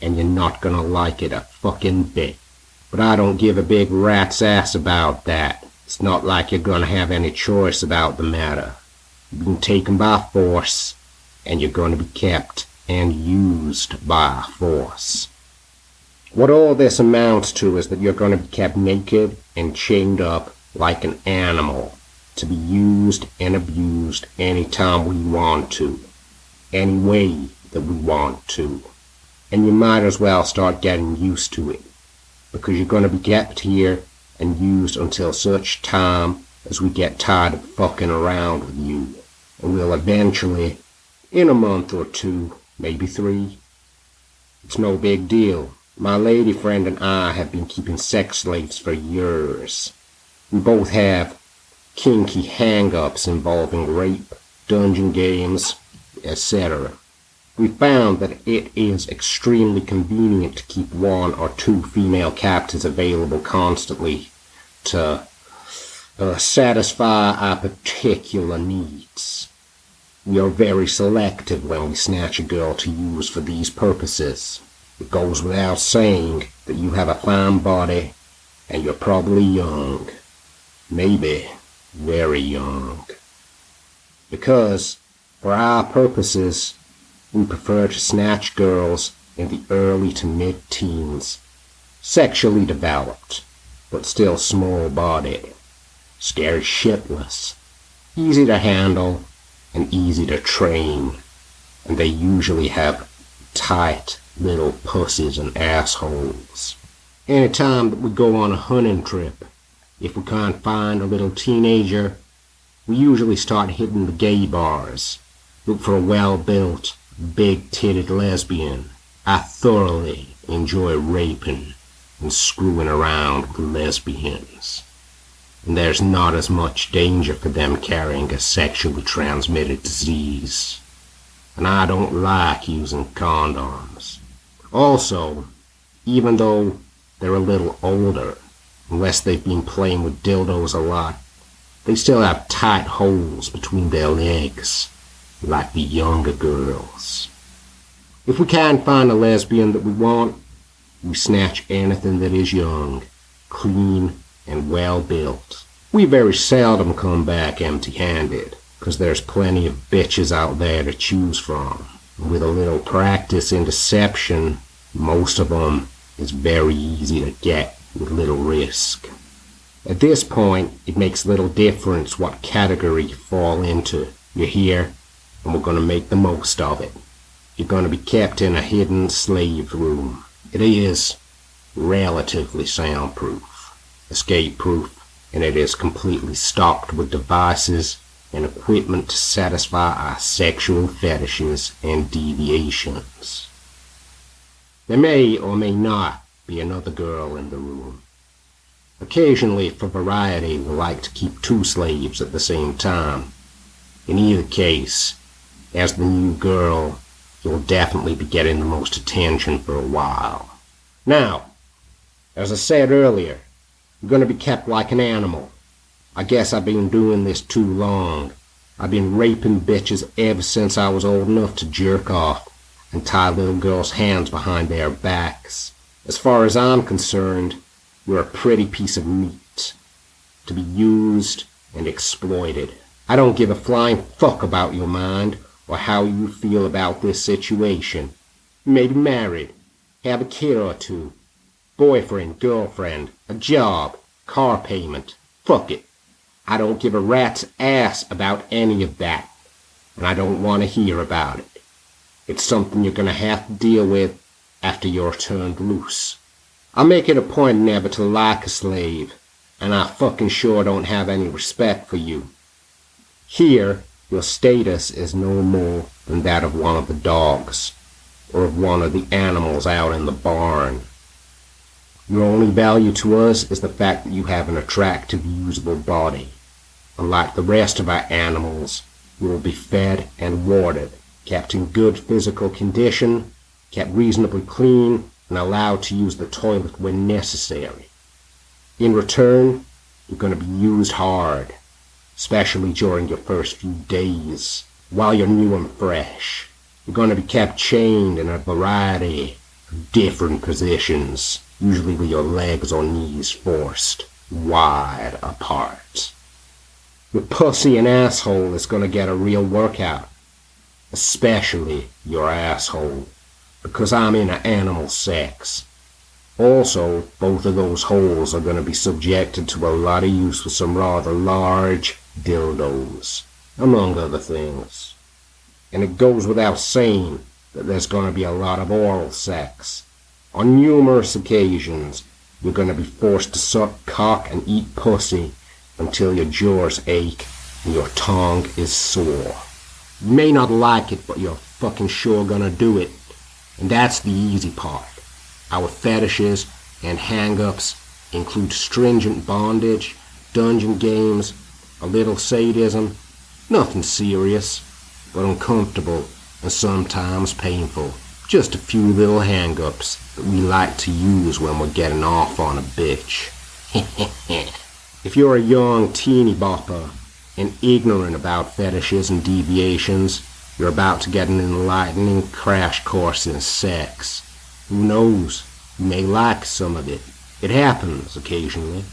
and you're not gonna like it a fucking bit. But I don't give a big rat's ass about that. It's not like you're gonna have any choice about the matter. You've been taken by force, and you're gonna be kept and used by force. What all this amounts to is that you're gonna be kept naked and chained up like an animal, to be used and abused anytime we want to, any way that we want to. And you might as well start getting used to it, because you're going to be kept here and used until such time as we get tired of fucking around with you. And we'll eventually, in a month or 2, maybe 3. It's no big deal. My lady friend and I have been keeping sex slaves for years. We both have kinky hang-ups involving rape, dungeon games, etc. We found that it is extremely convenient to keep 1 or 2 female captives available constantly to satisfy our particular needs. We are very selective when we snatch a girl to use for these purposes. It goes without saying that you have a fine body and you're probably young. Maybe very young. Because, for our purposes, we prefer to snatch girls in the early to mid-teens, sexually developed, but still small-bodied, scared shitless, easy to handle, and easy to train, and they usually have tight little pussies and assholes. Anytime that we go on a hunting trip, if we can't find a little teenager, we usually start hitting the gay bars, look for a well-built, big-titted lesbian. I thoroughly enjoy raping and screwing around with lesbians. And there's not as much danger for them carrying a sexually transmitted disease. And I don't like using condoms. Also, even though they're a little older, unless they've been playing with dildos a lot, they still have tight holes between their legs, like the younger girls. If we can't find a lesbian that we want, we snatch anything that is young, clean, and well-built. We very seldom come back empty-handed, because there's plenty of bitches out there to choose from. And with a little practice in deception, most of them is very easy to get with little risk. At this point, it makes little difference what category you fall into. You're here, and we're going to make the most of it. You're going to be kept in a hidden slave room. It is relatively soundproof, escape-proof, and it is completely stocked with devices and equipment to satisfy our sexual fetishes and deviations. There may or may not be another girl in the room. Occasionally, for variety, we like to keep 2 slaves at the same time. In either case, as the new girl, you'll definitely be getting the most attention for a while. Now, as I said earlier, you're going to be kept like an animal. I guess I've been doing this too long. I've been raping bitches ever since I was old enough to jerk off and tie little girls' hands behind their backs. As far as I'm concerned, you're a pretty piece of meat to be used and exploited. I don't give a flying fuck about your mind or how you feel about this situation. You may be married, have a kid or 2, boyfriend, girlfriend, a job, car payment. Fuck it. I don't give a rat's ass about any of that, and I don't want to hear about it. It's something you're going to have to deal with after you're turned loose. I make it a point never to like a slave, and I fucking sure don't have any respect for you. Here, your status is no more than that of one of the dogs, or of one of the animals out in the barn. Your only value to us is the fact that you have an attractive, usable body. Unlike the rest of our animals, you will be fed and watered, kept in good physical condition, kept reasonably clean, and allowed to use the toilet when necessary. In return, you're going to be used hard, especially during your first few days, while you're new and fresh. You're going to be kept chained in a variety of different positions, usually with your legs or knees forced wide apart. Your pussy and asshole is going to get a real workout, especially your asshole, because I'm into animal sex. Also, both of those holes are going to be subjected to a lot of use with some rather large dildos, among other things. And it goes without saying that there's going to be a lot of oral sex. On numerous occasions, you're going to be forced to suck cock and eat pussy until your jaws ache and your tongue is sore. You may not like it, but you're fucking sure gonna do it. And that's the easy part. Our fetishes and hang-ups include stringent bondage, dungeon games, a little sadism, nothing serious, but uncomfortable and sometimes painful. Just a few little hang-ups that we like to use when we're getting off on a bitch. If you're a young teeny bopper and ignorant about fetishes and deviations, you're about to get an enlightening crash course in sex. Who knows? You may like some of it. It happens occasionally.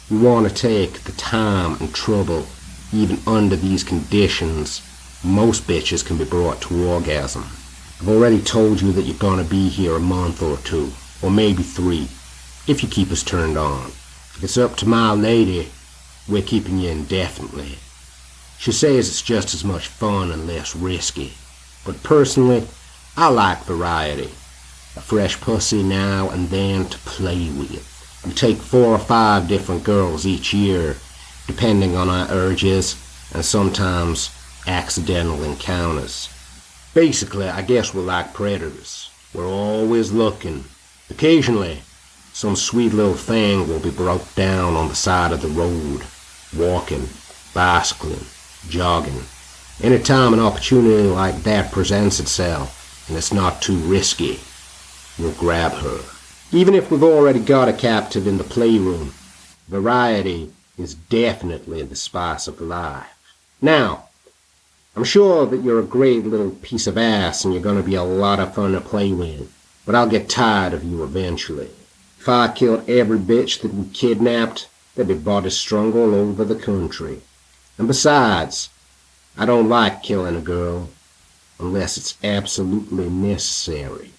You want to take the time and trouble. Even under these conditions, most bitches can be brought to orgasm. I've already told you that you're going to be here a month or 2, or maybe 3, if you keep us turned on. If it's up to my lady, we're keeping you indefinitely. She says it's just as much fun and less risky. But personally, I like variety. A fresh pussy now and then to play with. We take 4 or 5 different girls each year, depending on our urges and sometimes accidental encounters. Basically, I guess we're like predators. We're always looking. Occasionally, some sweet little thing will be broke down on the side of the road, walking, bicycling, jogging. Anytime an opportunity like that presents itself, and it's not too risky, we'll grab her. Even if we've already got a captive in the playroom, variety is definitely the spice of life. Now, I'm sure that you're a great little piece of ass and you're going to be a lot of fun to play with, but I'll get tired of you eventually. If I killed every bitch that we kidnapped, they'd be bodies strung all over the country. And besides, I don't like killing a girl unless it's absolutely necessary.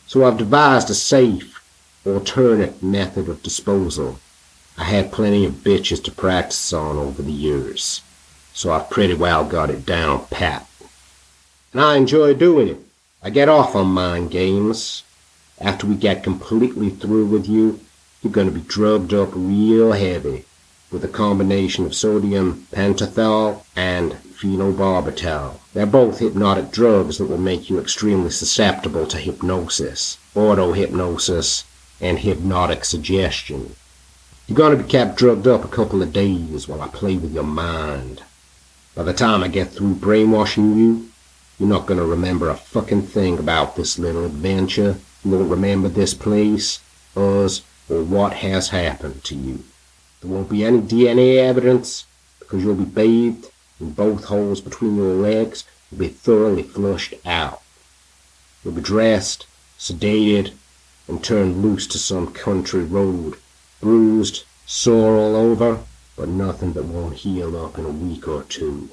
So I've devised a safe, alternate method of disposal. I had plenty of bitches to practice on over the years, so I've pretty well got it down pat. and I enjoy doing it. I get off on mind games. After we get completely through with you, you're going to be drugged up real heavy with a combination of sodium pentothal and phenobarbital. They're both hypnotic drugs that will make you extremely susceptible to hypnosis, auto-hypnosis, and hypnotic suggestion. You're going to be kept drugged up a couple of days while I play with your mind. By the time I get through brainwashing you, you're not going to remember a fucking thing about this little adventure. You won't remember this place, us, or what has happened to you. There won't be any DNA evidence because you'll be bathed in both holes between your legs. You'll be thoroughly flushed out. You'll be dressed, sedated, and turned loose to some country road, bruised, sore all over, but nothing that won't heal up in a week or two.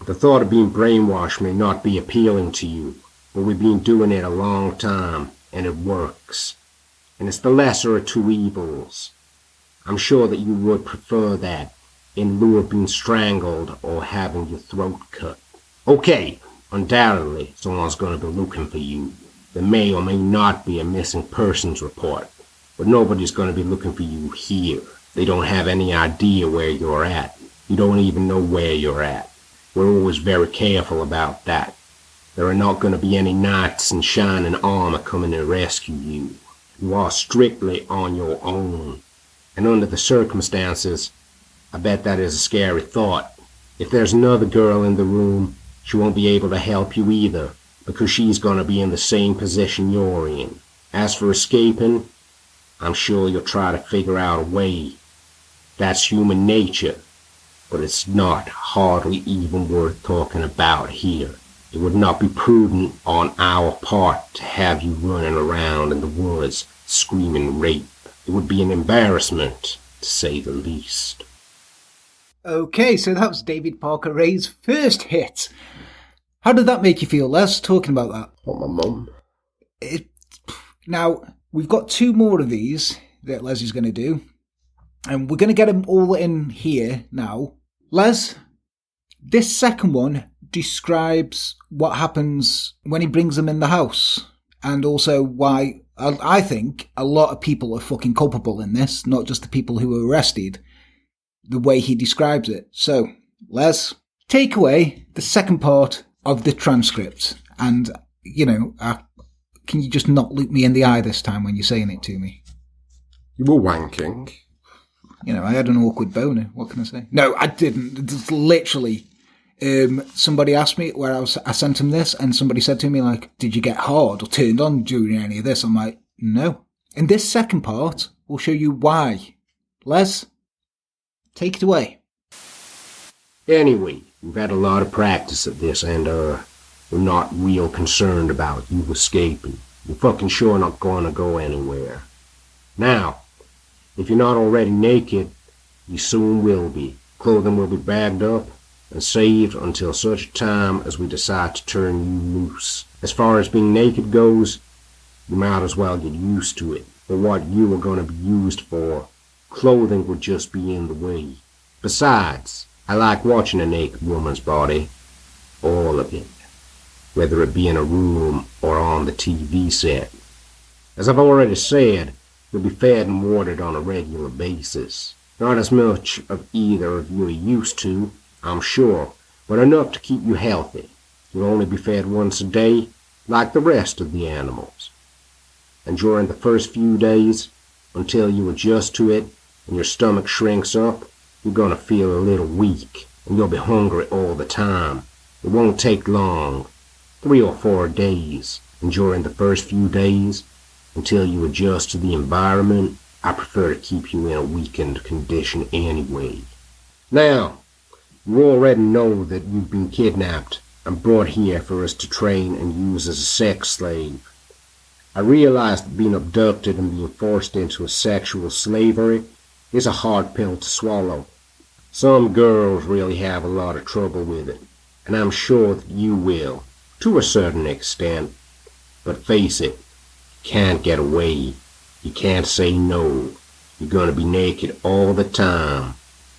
The thought of being brainwashed may not be appealing to you, but we've been doing it a long time, and it works. And it's the lesser of two evils. I'm sure that you would prefer that in lieu of being strangled or having your throat cut. Okay, undoubtedly someone's going to be looking for you. There may or may not be a missing persons report, but nobody's going to be looking for you here. They don't have any idea where you're at. You don't even know where you're at. We're always very careful about that. There are not going to be any knights in shining armor coming to rescue you. You are strictly on your own. And under the circumstances, I bet that is a scary thought. If there's another girl in the room, she won't be able to help you either, because she's going to be in the same position you're in. As for escaping, I'm sure you'll try to figure out a way. That's human nature, but it's not hardly even worth talking about here. It would not be prudent on our part to have you running around in the woods screaming rape. It would be an embarrassment, to say the least. Okay, so that was David Parker Ray's first hit. How did that make you feel, Les, talking about that? What, my mum? Now, we've got two more of these that Les is going to do, and we're going to get them all in here now. Les, this second one describes what happens when he brings them in the house, and also why I think a lot of people are fucking culpable in this, not just the people who were arrested, the way he describes it. So, Les, take away the second part of the transcript, and, can you just not look me in the eye this time when you're saying it to me? You were wanking. I had an awkward boner. What can I say? No, I didn't. Just literally, somebody asked me where I sent him this, and somebody said to me, like, did you get hard or turned on during any of this? I'm like, no. In this second part, we'll show you why. Les, take it away. Anyway, we've had a lot of practice at this, and we're not real concerned about you escaping. You're fucking sure not going to go anywhere. Now, if you're not already naked, you soon will be. Clothing will be bagged up and saved until such time as we decide to turn you loose. As far as being naked goes, you might as well get used to it. For what you are going to be used for, clothing would just be in the way. Besides, I like watching a naked woman's body. All of it. Whether it be in a room or on the TV set. As I've already said, you'll be fed and watered on a regular basis. Not as much of either of you are used to, I'm sure, but enough to keep you healthy. You'll only be fed once a day, like the rest of the animals. And during the first few days, until you adjust to it and your stomach shrinks up, you're going to feel a little weak, and you'll be hungry all the time. It won't take long, 3 or 4 days, and during the first few days, until you adjust to the environment, I prefer to keep you in a weakened condition anyway. Now, you already know that you've been kidnapped and brought here for us to train and use as a sex slave. I realize that being abducted and being forced into a sexual slavery is a hard pill to swallow. Some girls really have a lot of trouble with it, and I'm sure that you will, to a certain extent. But face it, you can't get away. You can't say no. You're going to be naked all the time.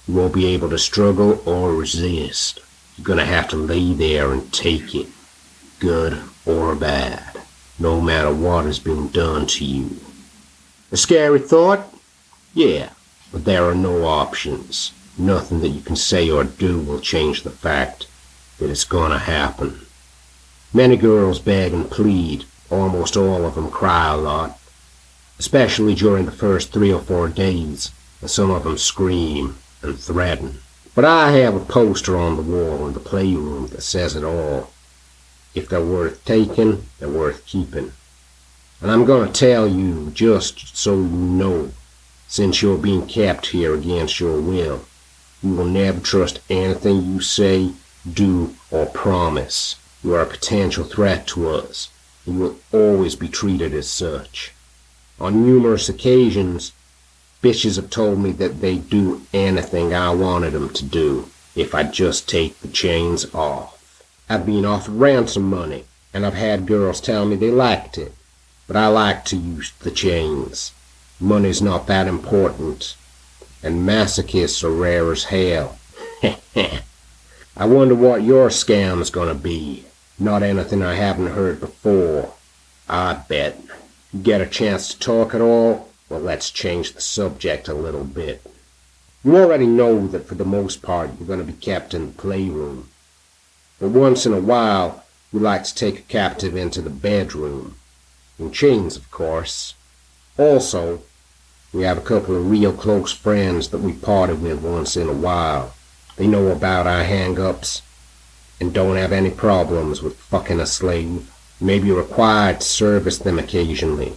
You won't be able to struggle or resist. You're going to have to lay there and take it. good or bad, no matter what has been done to you. A scary thought? Yeah, but there are no options. Nothing that you can say or do will change the fact that it's gonna happen. Many girls beg and plead, almost all of them cry a lot, especially during the first 3 or 4 days, and some of them scream and threaten. But I have a poster on the wall in the playroom that says it all. If they're worth taking, they're worth keeping. And I'm gonna tell you, just so you know, since you're being kept here against your will, you will never trust anything you say, do, or promise. You are a potential threat to us, and you will always be treated as such. On numerous occasions, bitches have told me that they'd do anything I wanted them to do if I'd just take the chains off. I've been offered ransom money, and I've had girls tell me they liked it, but I like to use the chains. Money's not that important, and masochists are rare as hell. I wonder what your scam's gonna be. Not anything I haven't heard before, I bet. You get a chance to talk at all? Well, let's change the subject a little bit. You already know that for the most part you're going to be kept in the playroom. But once in a while, we like to take a captive into the bedroom. In chains, of course. Also, we have a couple of real close friends that we party with once in a while. They know about our hang-ups and don't have any problems with fucking a slave. You may be required to service them occasionally,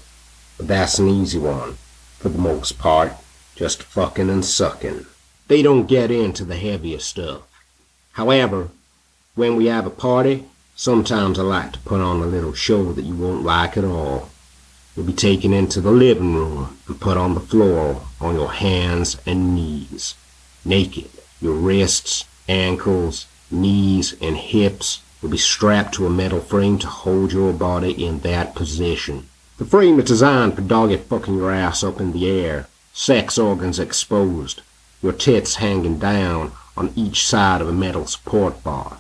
but that's an easy one. For the most part, just fucking and sucking. They don't get into the heavier stuff. However, when we have a party, sometimes I like to put on a little show that you won't like at all. You'll be taken into the living room and put on the floor on your hands and knees, naked. Your wrists, ankles, knees, and hips will be strapped to a metal frame to hold your body in that position. The frame is designed for doggy fucking your ass up in the air, sex organs exposed, your tits hanging down on each side of a metal support bar,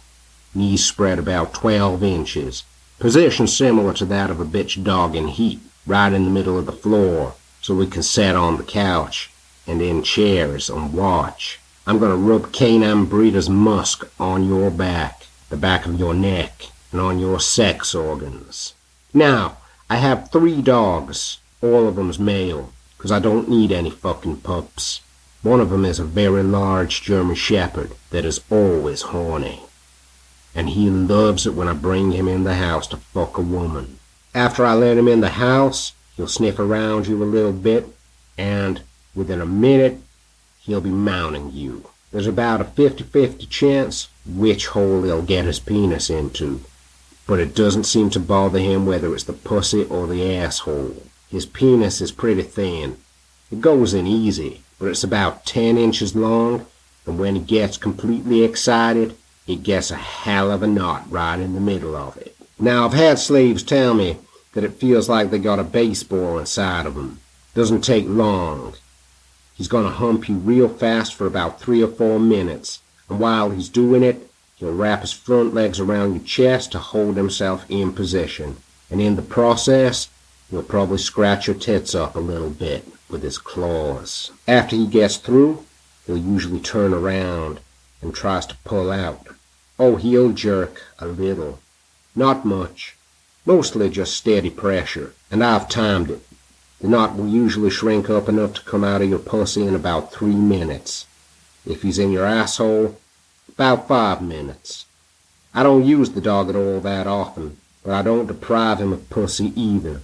knees spread about 12 inches, position similar to that of a bitch dog in heat, right in the middle of the floor, so we can sit on the couch and in chairs and watch. I'm gonna rub canine breeder's musk on your back, the back of your neck, and on your sex organs. Now, I have 3 dogs, all of them's male, 'cause I don't need any fucking pups. One of them is a very large German Shepherd that is always horny, and he loves it when I bring him in the house to fuck a woman. After I let him in the house, he'll sniff around you a little bit, and within a minute, he'll be mounting you. There's about a 50-50 chance which hole he'll get his penis into, but it doesn't seem to bother him whether it's the pussy or the asshole. His penis is pretty thin. It goes in easy, but it's about 10 inches long, and when he gets completely excited, it gets a hell of a knot right in the middle of it. Now, I've had slaves tell me that it feels like they got a baseball inside of them. Doesn't take long. He's gonna hump you real fast for about 3 or 4 minutes, and while he's doing it, he'll wrap his front legs around your chest to hold himself in position, and in the process, he'll probably scratch your tits up a little bit with his claws. After he gets through, he'll usually turn around and tries to pull out. Oh, he'll jerk a little. Not much. Mostly just steady pressure, and I've timed it. The knot will usually shrink up enough to come out of your pussy in about 3 minutes. If he's in your asshole, about 5 minutes. I don't use the dog at all that often, but I don't deprive him of pussy either.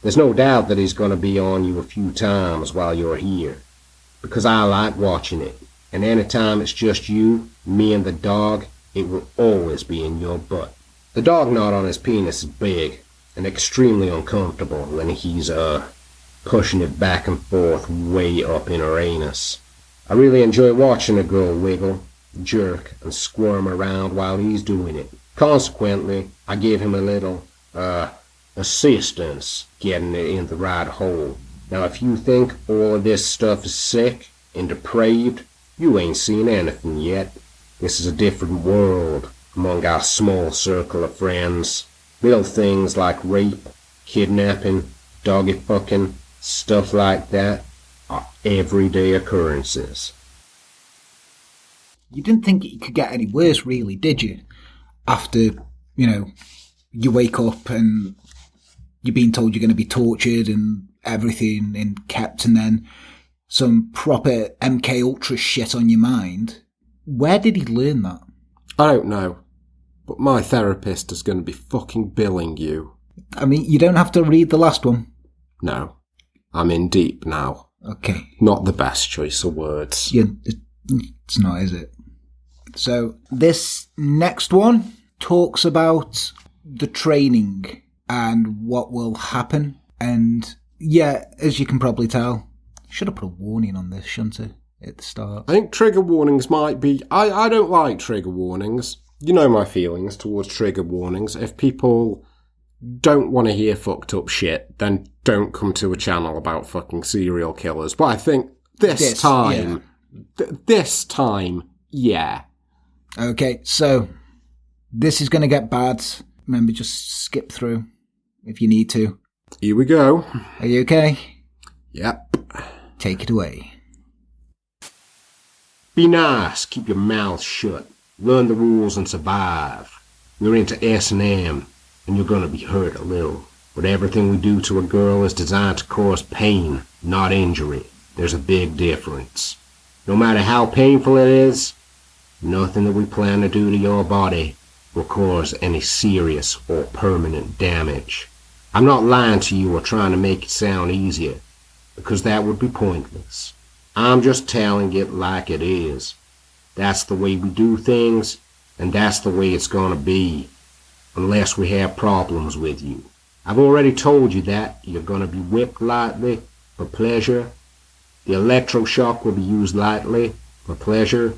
There's no doubt that he's going to be on you a few times while you're here, because I like watching it, and any time it's just you, me and the dog, it will always be in your butt. The dog knot on his penis is big and extremely uncomfortable when he's, pushing it back and forth way up in her anus. I really enjoy watching a girl wiggle, jerk, and squirm around while he's doing it. Consequently, I give him a little, assistance getting it in the right hole. Now, if you think all of this stuff is sick and depraved, you ain't seen anything yet. This is a different world among our small circle of friends. Little things like rape, kidnapping, doggy fucking, stuff like that are everyday occurrences. You didn't think it could get any worse, really, did you? After, you wake up and you're being told you're going to be tortured and everything and kept, and then some proper MK Ultra shit on your mind. Where did he learn that? I don't know, but my therapist is going to be fucking billing you. I mean, you don't have to read the last one. No, I'm in deep now. Okay. Not the best choice of words. Yeah, it's not, is it? So this next one talks about the training and what will happen. And yeah, as you can probably tell, should have put a warning on this, shouldn't I, at the start? I think trigger warnings might be... I don't like trigger warnings. You know my feelings towards trigger warnings. If people don't want to hear fucked up shit, then don't come to a channel about fucking serial killers. But I think this time, yeah. Okay, so this is going to get bad. Remember, just skip through if you need to. Here we go. Are you okay? Yep. Take it away. Be nice, keep your mouth shut, learn the rules and survive. You're into S&M, and you're gonna be hurt a little. But everything we do to a girl is designed to cause pain, not injury. There's a big difference. No matter how painful it is, nothing that we plan to do to your body will cause any serious or permanent damage. I'm not lying to you or trying to make it sound easier, because that would be pointless. I'm just telling it like it is. That's the way we do things, and that's the way it's gonna be, unless we have problems with you. I've already told you that you're gonna be whipped lightly for pleasure. The electroshock will be used lightly for pleasure.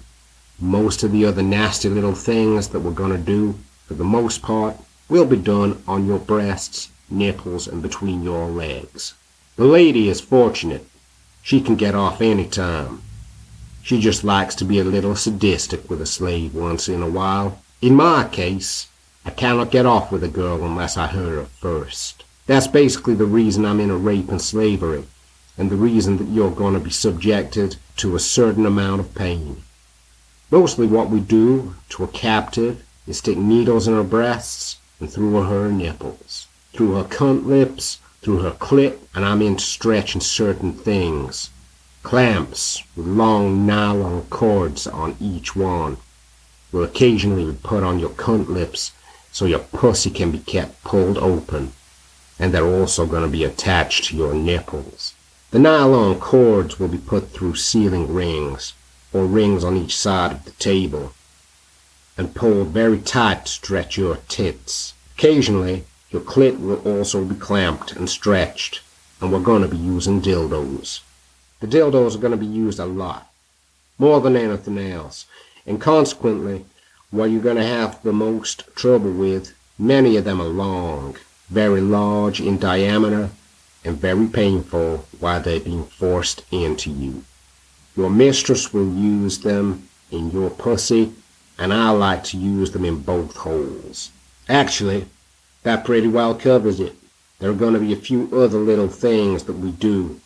Most of the other nasty little things that we're gonna do, for the most part, will be done on your breasts, nipples, and between your legs. The lady is fortunate. She can get off any time. She just likes to be a little sadistic with a slave once in a while. In my case, I cannot get off with a girl unless I hurt her first. That's basically the reason I'm in a rape and slavery, and the reason that you're going to be subjected to a certain amount of pain. Mostly what we do to a captive is stick needles in her breasts and through her nipples, through her cunt lips, through her clit, and I'm into stretching certain things. Clamps with long nylon cords on each one will occasionally be put on your cunt lips so your pussy can be kept pulled open, and they're also going to be attached to your nipples. The nylon cords will be put through ceiling rings, or rings on each side of the table, and pulled very tight to stretch your tits. Occasionally, your clit will also be clamped and stretched, and we're going to be using dildos. The dildos are going to be used a lot, more than anything else, and consequently, what you're going to have the most trouble with, many of them are long, very large in diameter, and very painful while they're being forced into you. Your mistress will use them in your pussy, and I like to use them in both holes. Actually, that pretty well covers it. There are going to be a few other little things that we do.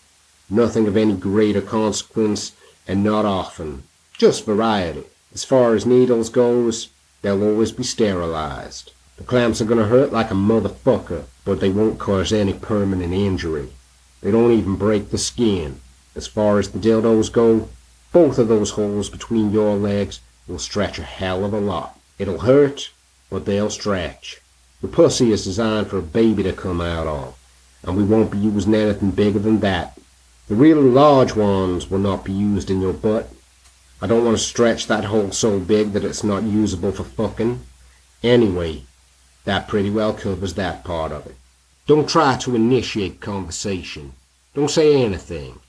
Nothing of any greater consequence, and not often. Just variety. As far as needles goes, they'll always be sterilized. The clamps are going to hurt like a motherfucker, but they won't cause any permanent injury. They don't even break the skin. As far as the dildos go, both of those holes between your legs will stretch a hell of a lot. It'll hurt, but they'll stretch. The pussy is designed for a baby to come out of, and we won't be using anything bigger than that. The really large ones will not be used in your butt. I don't want to stretch that hole so big that it's not usable for fucking. Anyway, that pretty well covers that part of it. Don't try to initiate conversation. Don't say anything.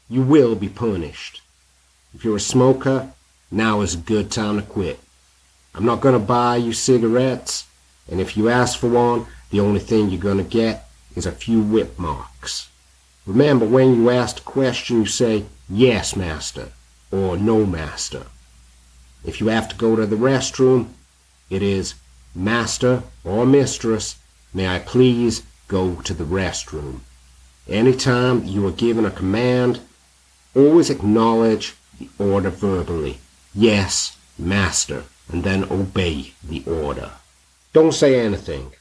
You will be punished. If you're a smoker, now is a good time to quit. I'm not going to buy you cigarettes, and if you ask for one, the only thing you're going to get is a few whip marks. Remember, when you ask a question, you say, "Yes, master," or "No, master." If you have to go to the restroom, it is "Master" or "Mistress," May I please go to the restroom? Anytime you are given a command, always acknowledge the order verbally. Yes, master, and then obey the order. Don't say anything.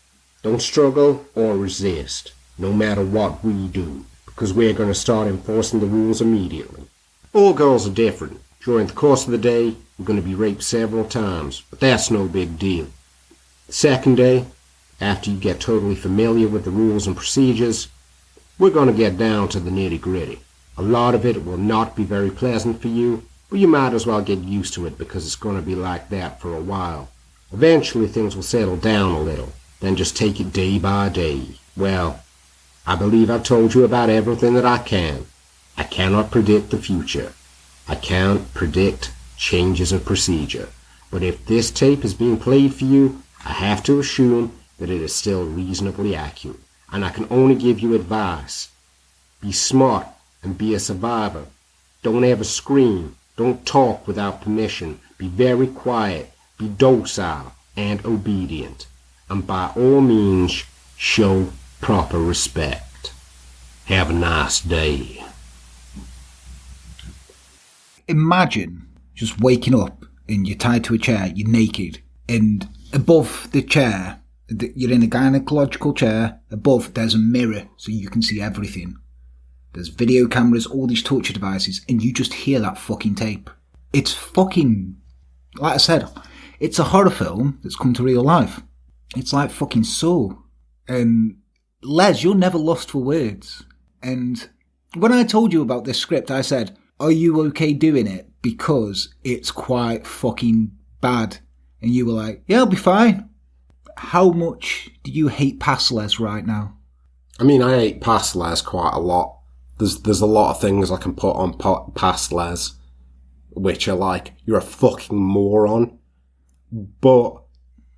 Don't struggle or resist, no matter what we do, because we're going to start enforcing the rules immediately. All girls are different. During the course of the day, you're going to be raped several times, but that's no big deal. The second day, after you get totally familiar with the rules and procedures, we're going to get down to the nitty-gritty. A lot of it will not be very pleasant for you, but you might as well get used to it because it's going to be like that for a while. Eventually things will settle down a little, then just take it day by day. Well, I believe I've told you about everything that I can. I cannot predict the future. I can't predict changes of procedure. But if this tape is being played for you, I have to assume that it is still reasonably accurate. And I can only give you advice. Be smart and be a survivor. Don't ever scream. Don't talk without permission. Be very quiet. Be docile and obedient. And by all means, show proper respect. Have a nice day. Imagine just waking up and you're tied to a chair, you're naked, and above the chair, you're in a gynecological chair, above there's a mirror so you can see everything. There's video cameras, all these torture devices, and you just hear that fucking tape. It's fucking, like I said, it's a horror film that's come to real life. It's like fucking Saw. And Les, you're never lost for words. And when I told you about this script, I said, are you okay doing it? Because it's quite fucking bad. And you were like, yeah, I'll be fine. How much do you hate past Les right now? I mean, I hate past Les quite a lot. There's a lot of things I can put on past Les, which are like, you're a fucking moron. But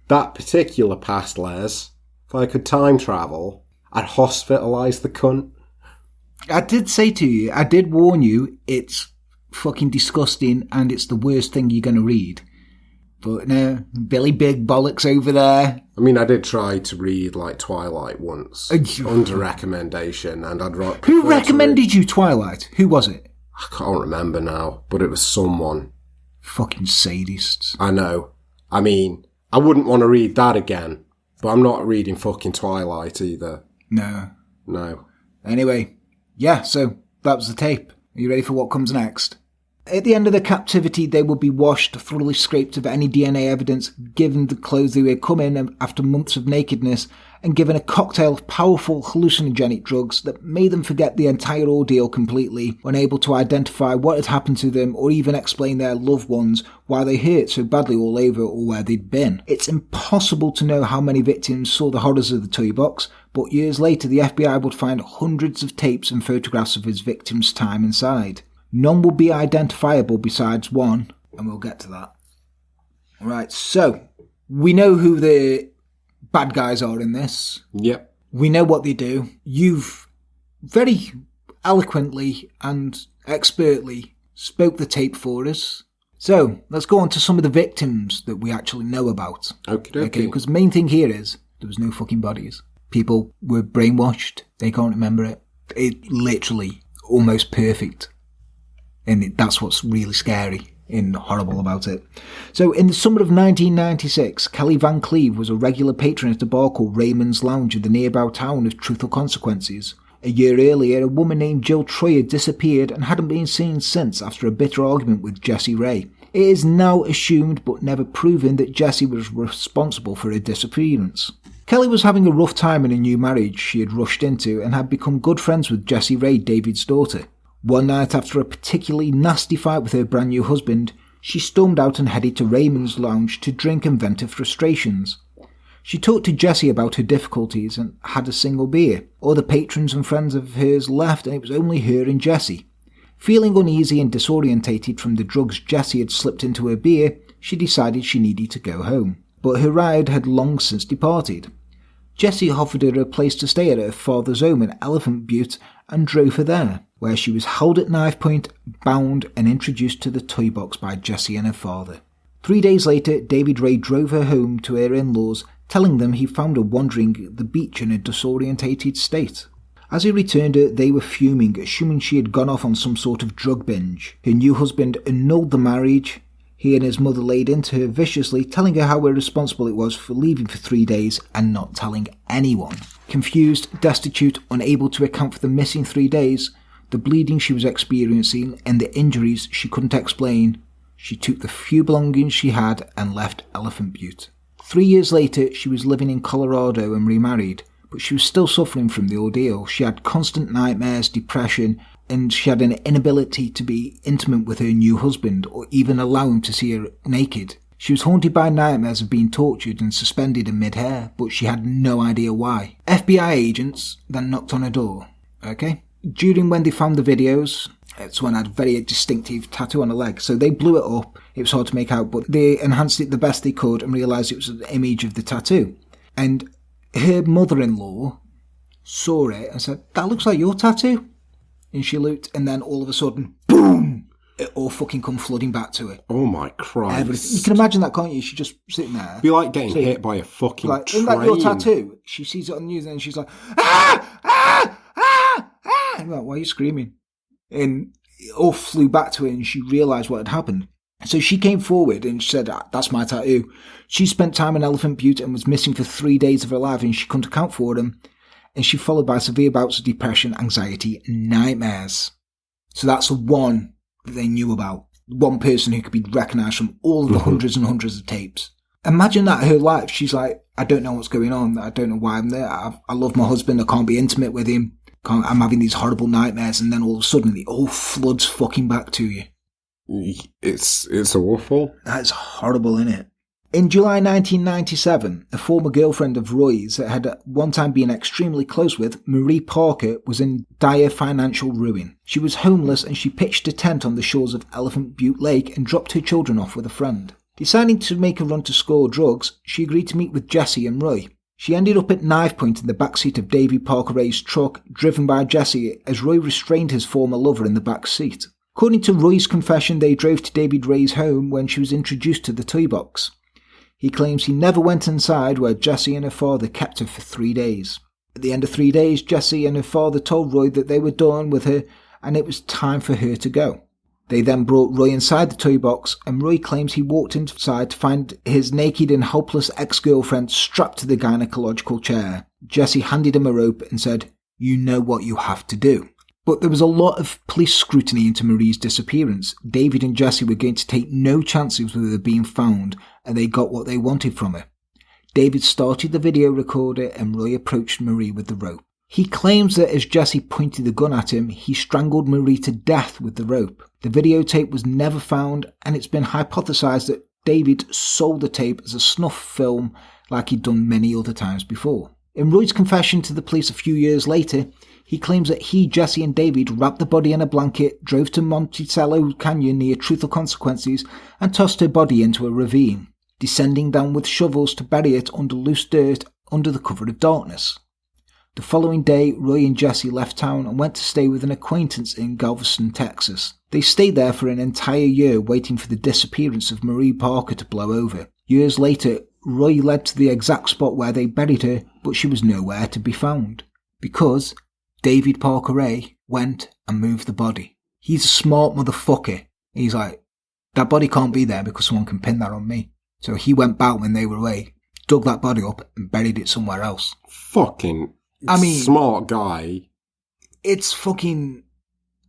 that particular past Les, if I could time travel, I'd hospitalise the cunt. I did say to you, I did warn you, it's fucking disgusting and it's the worst thing you're going to read. But no, Billy Big Bollocks over there. I mean, I did try to read, like, Twilight once, under recommendation, and I'd rather... Who recommended you Twilight? Who was it? I can't remember now, but it was someone. Fucking sadists. I know. I mean, I wouldn't want to read that again, but I'm not reading fucking Twilight either. No. No. Anyway, yeah, so that was the tape. Are you ready for what comes next? At the end of their captivity, they would be washed, thoroughly scraped of any DNA evidence, given the clothes they had come in after months of nakedness, and given a cocktail of powerful hallucinogenic drugs that made them forget the entire ordeal completely, unable to identify what had happened to them or even explain their loved ones why they hurt so badly all over or where they'd been. It's impossible to know how many victims saw the horrors of the Toybox, but years later the FBI would find hundreds of tapes and photographs of his victims' time inside. None will be identifiable besides one, and we'll get to that. Right, so, we know who the bad guys are in this. Yep. We know what they do. You've very eloquently and expertly spoke the tape for us. So, let's go on to some of the victims that we actually know about. Okay, because the main thing here is, there was no fucking bodies. People were brainwashed. They can't remember it. It literally almost perfect. And that's what's really scary and horrible about it. So, in the summer of 1996, Kelly Van Cleave was a regular patron at a bar called Raymond's Lounge in the nearby town of Truthful Consequences. A year earlier, a woman named Jill Troyer disappeared and hadn't been seen since after a bitter argument with Jessie Ray. It is now assumed but never proven that Jessie was responsible for her disappearance. Kelly was having a rough time in a new marriage she had rushed into and had become good friends with Jessie Ray, David's daughter. One night after a particularly nasty fight with her brand new husband, she stormed out and headed to Raymond's Lounge to drink and vent her frustrations. She talked to Jessie about her difficulties and had a single beer. Other patrons and friends of hers left and it was only her and Jessie. Feeling uneasy and disorientated from the drugs Jessie had slipped into her beer, she decided she needed to go home. But her ride had long since departed. Jessie offered her a place to stay at her father's home in Elephant Butte and drove her there, where she was held at knife point, bound and introduced to the Toybox by Jessie and her father. 3 days later, David Ray drove her home to her in-laws, telling them he found her wandering the beach in a disorientated state. As he returned her, they were fuming, assuming she had gone off on some sort of drug binge. Her new husband annulled the marriage. He and his mother laid into her viciously, telling her how irresponsible it was for leaving for 3 days and not telling anyone. Confused, destitute, unable to account for the missing 3 days, the bleeding she was experiencing, and the injuries she couldn't explain, she took the few belongings she had and left Elephant Butte. 3 years later, she was living in Colorado and remarried, but she was still suffering from the ordeal. She had constant nightmares, depression, and she had an inability to be intimate with her new husband or even allow him to see her naked. She was haunted by nightmares of being tortured and suspended in mid-air, but she had no idea why. FBI agents then knocked on her door. Okay? During when they found the videos, this one had a very distinctive tattoo on her leg, so they blew it up. It was hard to make out, but they enhanced it the best they could and realised it was an image of the tattoo. And her mother-in-law saw it and said, "That looks like your tattoo." And she looked, and then all of a sudden, boom! It all fucking come flooding back to her. Oh my Christ. Everything. You can imagine that, can't you? She's just sitting there. It'd be like getting hit by a fucking like, train. Isn't that your tattoo? She sees it on the news and she's like, ah! Ah! Ah! Ah! I'm like, why are you screaming? And it all flew back to her and she realised what had happened. So she came forward and she said, "That's my tattoo." She spent time in Elephant Butte and was missing for 3 days of her life and she couldn't account for them. And she followed by severe bouts of depression, anxiety, and nightmares. So that's the one that they knew about. One person who could be recognised from all of the hundreds and hundreds of tapes. Imagine that her life. She's like, "I don't know what's going on. I don't know why I'm there. I love my husband. I can't be intimate with him. I'm having these horrible nightmares." And then all of a sudden, it all floods fucking back to you. It's awful. That's horrible, isn't it? In July 1997, a former girlfriend of Roy's that had at one time been extremely close with, Marie Parker, was in dire financial ruin. She was homeless and she pitched a tent on the shores of Elephant Butte Lake and dropped her children off with a friend. Deciding to make a run to score drugs, she agreed to meet with Jessie and Roy. She ended up at knife point in the backseat of David Parker Ray's truck, driven by Jessie, as Roy restrained his former lover in the back seat. According to Roy's confession, they drove to David Ray's home when she was introduced to the Toybox. He claims he never went inside, where Jessie and her father kept her for 3 days. At the end of 3 days, Jessie and her father told Roy that they were done with her and it was time for her to go. They then brought Roy inside the Toybox, and Roy claims he walked inside to find his naked and helpless ex-girlfriend strapped to the gynecological chair. Jessie handed him a rope and said, "You know what you have to do." But there was a lot of police scrutiny into Marie's disappearance. David and Jessie were going to take no chances with her being found, and they got what they wanted from her. David started the video recorder and Roy approached Marie with the rope. He claims that as Jessie pointed the gun at him, he strangled Marie to death with the rope. The videotape was never found, and it's been hypothesised that David sold the tape as a snuff film like he'd done many other times before. In Roy's confession to the police a few years later, he claims that he, Jessie and David wrapped the body in a blanket, drove to Monticello Canyon near Truth or Consequences and tossed her body into a ravine, descending down with shovels to bury it under loose dirt under the cover of darkness. The following day, Roy and Jessie left town and went to stay with an acquaintance in Galveston, Texas. They stayed there for an entire year waiting for the disappearance of Marie Parker to blow over. Years later, Roy led to the exact spot where they buried her, but she was nowhere to be found. Because David Parker Ray went and moved the body. He's a smart motherfucker. He's like, that body can't be there because someone can pin that on me. So he went back when they were away, dug that body up and buried it somewhere else. Fucking smart guy. It's fucking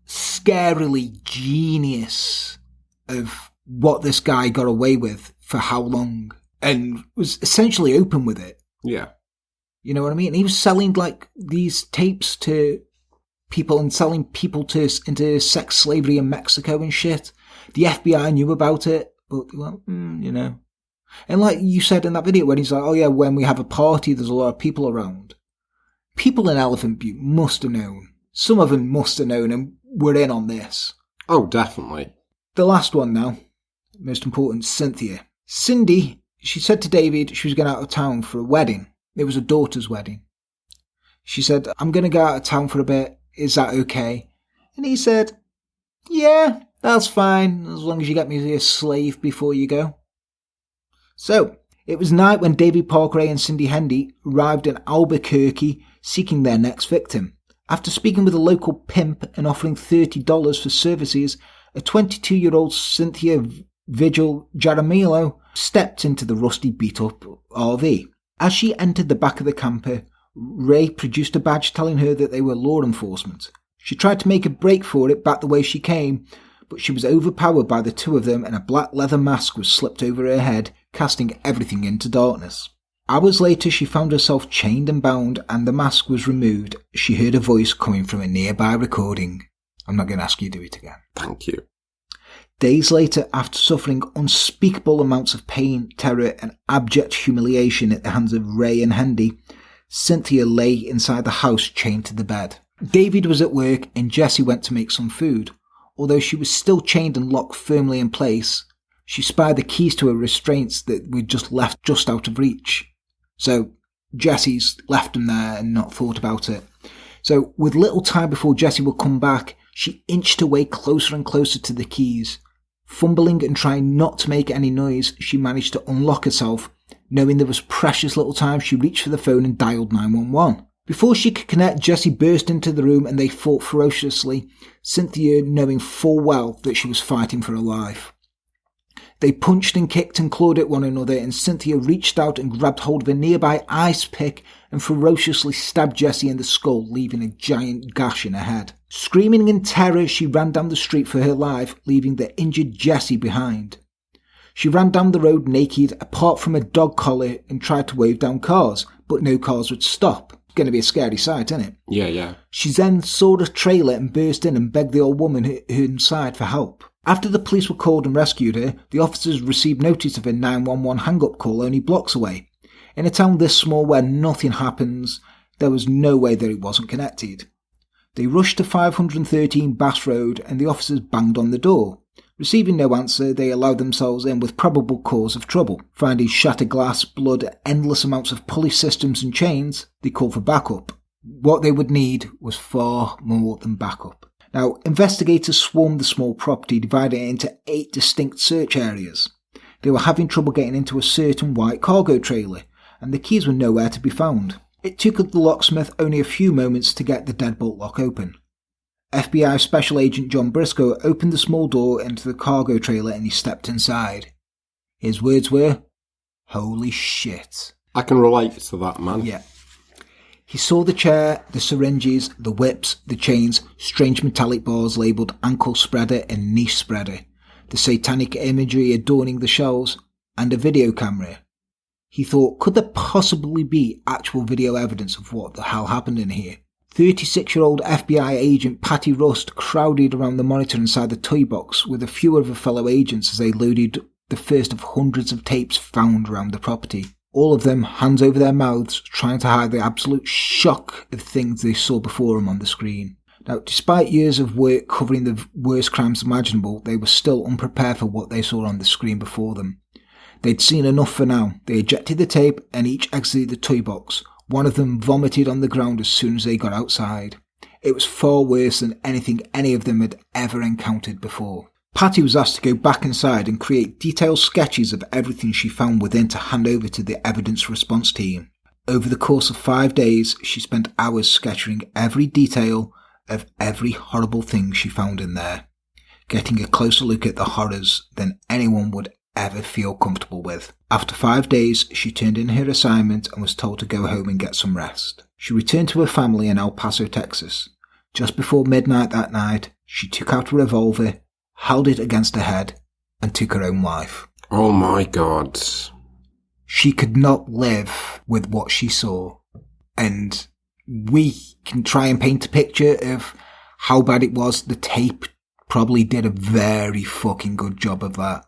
scarily genius of what this guy got away with for how long and was essentially open with it. Yeah. You know what I mean? He was selling like these tapes to people and selling people into sex slavery in Mexico and shit. The FBI knew about it, but well, you know. And like you said in that video when he's like, "Oh yeah, when we have a party, there's a lot of people around." People in Elephant Butte must have known. Some of them must have known and were in on this. Oh, definitely. The last one now. Most important, Cynthia. Cindy, she said to David she was going out of town for a wedding. It was a daughter's wedding. She said, "I'm going to go out of town for a bit. Is that okay?" And he said, "Yeah, that's fine, as long as you get me a slave before you go." So, it was night when David Parker and Cindy Hendy arrived in Albuquerque seeking their next victim. After speaking with a local pimp and offering $30 for services, a 22-year-old Cynthia Vigil Jaramillo stepped into the rusty beat-up RV. As she entered the back of the camper, Ray produced a badge telling her that they were law enforcement. She tried to make a break for it back the way she came, but she was overpowered by the two of them and a black leather mask was slipped over her head, casting everything into darkness. Hours later, she found herself chained and bound, and the mask was removed. She heard a voice coming from a nearby recording. I'm not going to ask you to do it again. Thank you. Days later, after suffering unspeakable amounts of pain, terror, and abject humiliation at the hands of Ray and Hendy, Cynthia lay inside the house chained to the bed. David was at work and Jessie went to make some food. Although she was still chained and locked firmly in place, she spied the keys to her restraints that were just left just out of reach. So Jessie's left them there and not thought about it. So with little time before Jessie would come back, she inched her way closer and closer to the keys. Fumbling and trying not to make any noise, she managed to unlock herself. Knowing there was precious little time, she reached for the phone and dialed 911. Before she could connect, Jessie burst into the room and they fought ferociously, Cynthia knowing full well that she was fighting for her life. They punched and kicked and clawed at one another, and Cynthia reached out and grabbed hold of a nearby ice pick and ferociously stabbed Jessie in the skull, leaving a giant gash in her head. Screaming in terror, she ran down the street for her life, leaving the injured Jessie behind. She ran down the road naked, apart from a dog collar, and tried to wave down cars, but no cars would stop. Going to be a scary sight, isn't it? Yeah. She then saw the trailer and burst in and begged the old woman who inside for help. After the police were called and rescued her, the officers received notice of a 911 hang-up call only blocks away. In a town this small where nothing happens, there was no way that it wasn't connected. They rushed to 513 Bass Road and the officers banged on the door. Receiving no answer, they allowed themselves in with probable cause of trouble. Finding shattered glass, blood, endless amounts of pulley systems and chains, they called for backup. What they would need was far more than backup. Now, investigators swarmed the small property, dividing it into 8 distinct search areas. They were having trouble getting into a certain white cargo trailer, and the keys were nowhere to be found. It took the locksmith only a few moments to get the deadbolt lock open. FBI Special Agent John Briscoe opened the small door into the cargo trailer and he stepped inside. His words were, "Holy shit." I can relate to that, man. Yeah. He saw the chair, the syringes, the whips, the chains, strange metallic bars labelled ankle spreader and knee spreader, the satanic imagery adorning the shelves, and a video camera. He thought, could there possibly be actual video evidence of what the hell happened in here? 36-year-old FBI agent Patty Rust crowded around the monitor inside the Toybox with a few of her fellow agents as they loaded the first of hundreds of tapes found around the property. All of them hands over their mouths, trying to hide the absolute shock of things they saw before them on the screen. Now, despite years of work covering the worst crimes imaginable, they were still unprepared for what they saw on the screen before them. They'd seen enough for now. They ejected the tape and each exited the toy box. One of them vomited on the ground as soon as they got outside. It was far worse than anything any of them had ever encountered before. Patty was asked to go back inside and create detailed sketches of everything she found within to hand over to the evidence response team. Over the course of 5 days, she spent hours sketching every detail of every horrible thing she found in there, getting a closer look at the horrors than anyone would ever feel comfortable with. After 5 days, she turned in her assignment and was told to go home and get some rest. She returned to her family in El Paso, Texas. Just before midnight that night, she took out a revolver, held it against her head, and took her own life. Oh my God. She could not live with what she saw. And we can try and paint a picture of how bad it was. The tape probably did a very fucking good job of that.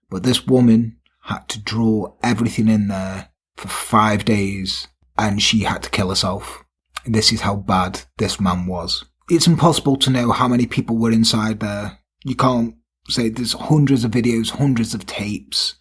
But this woman had to draw everything in there for 5 days, and she had to kill herself. And this is how bad this man was. It's impossible to know how many people were inside there. You can't say. There's hundreds of videos, hundreds of tapes.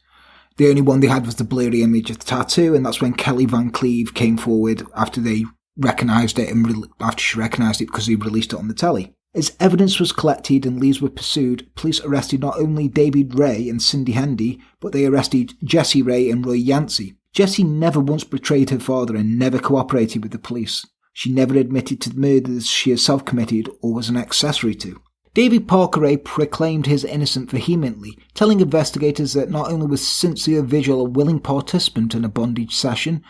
The only one they had was the blurry image of the tattoo, and that's when Kelly Van Cleave came forward after they recognised it, and after she recognised it because he released it on the telly. As evidence was collected and leads were pursued, police arrested not only David Ray and Cindy Hendy, but they arrested Jessie Ray and Roy Yancy. Jessie never once betrayed her father and never cooperated with the police. She never admitted to the murders she herself committed or was an accessory to. David Parker Ray proclaimed his innocence vehemently, telling investigators that not only was Cynthia Vigil a willing participant in a bondage session,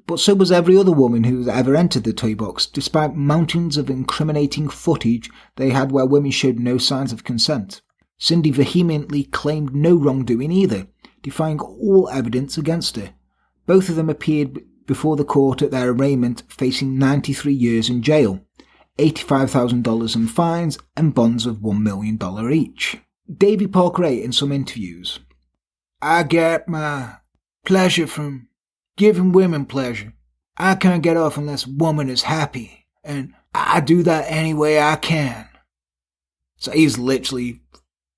but so was every other woman who ever entered the Toybox, despite mountains of incriminating footage they had where women showed no signs of consent. Cindy vehemently claimed no wrongdoing either, defying all evidence against her. Both of them appeared before the court at their arraignment, facing 93 years in jail, $85,000 in fines, and bonds of $1 million each. David Parker Ray, in some interviews, "I get my pleasure from giving women pleasure. I can't get off unless a woman is happy, and I do that any way I can." So he's literally